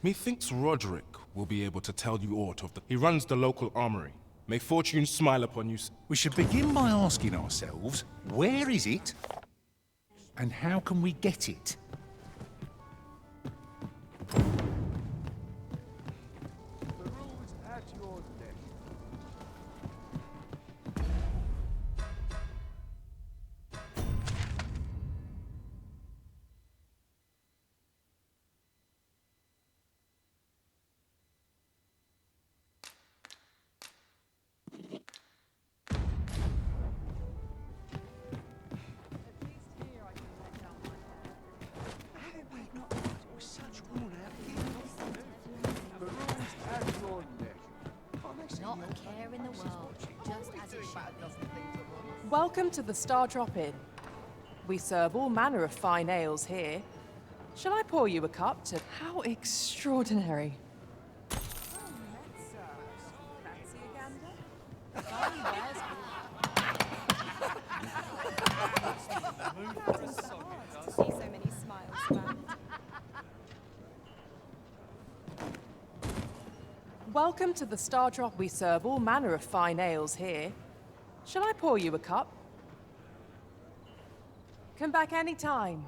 Methinks Roderick will be able to tell you aught of the... He runs the local armory. May fortune smile upon you. We should begin by asking ourselves, where is it? And how can we get it? Not a care in the world, just as it should be. Welcome to the Star Drop Inn. We serve all manner of fine ales here. Shall I pour you a cup to... How extraordinary. Welcome to the Star Drop. We serve all manner of fine ales here. Shall I pour you a cup? Come back any time.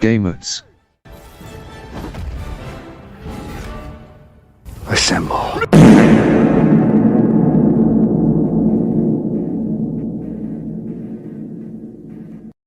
Gamers. Assemble.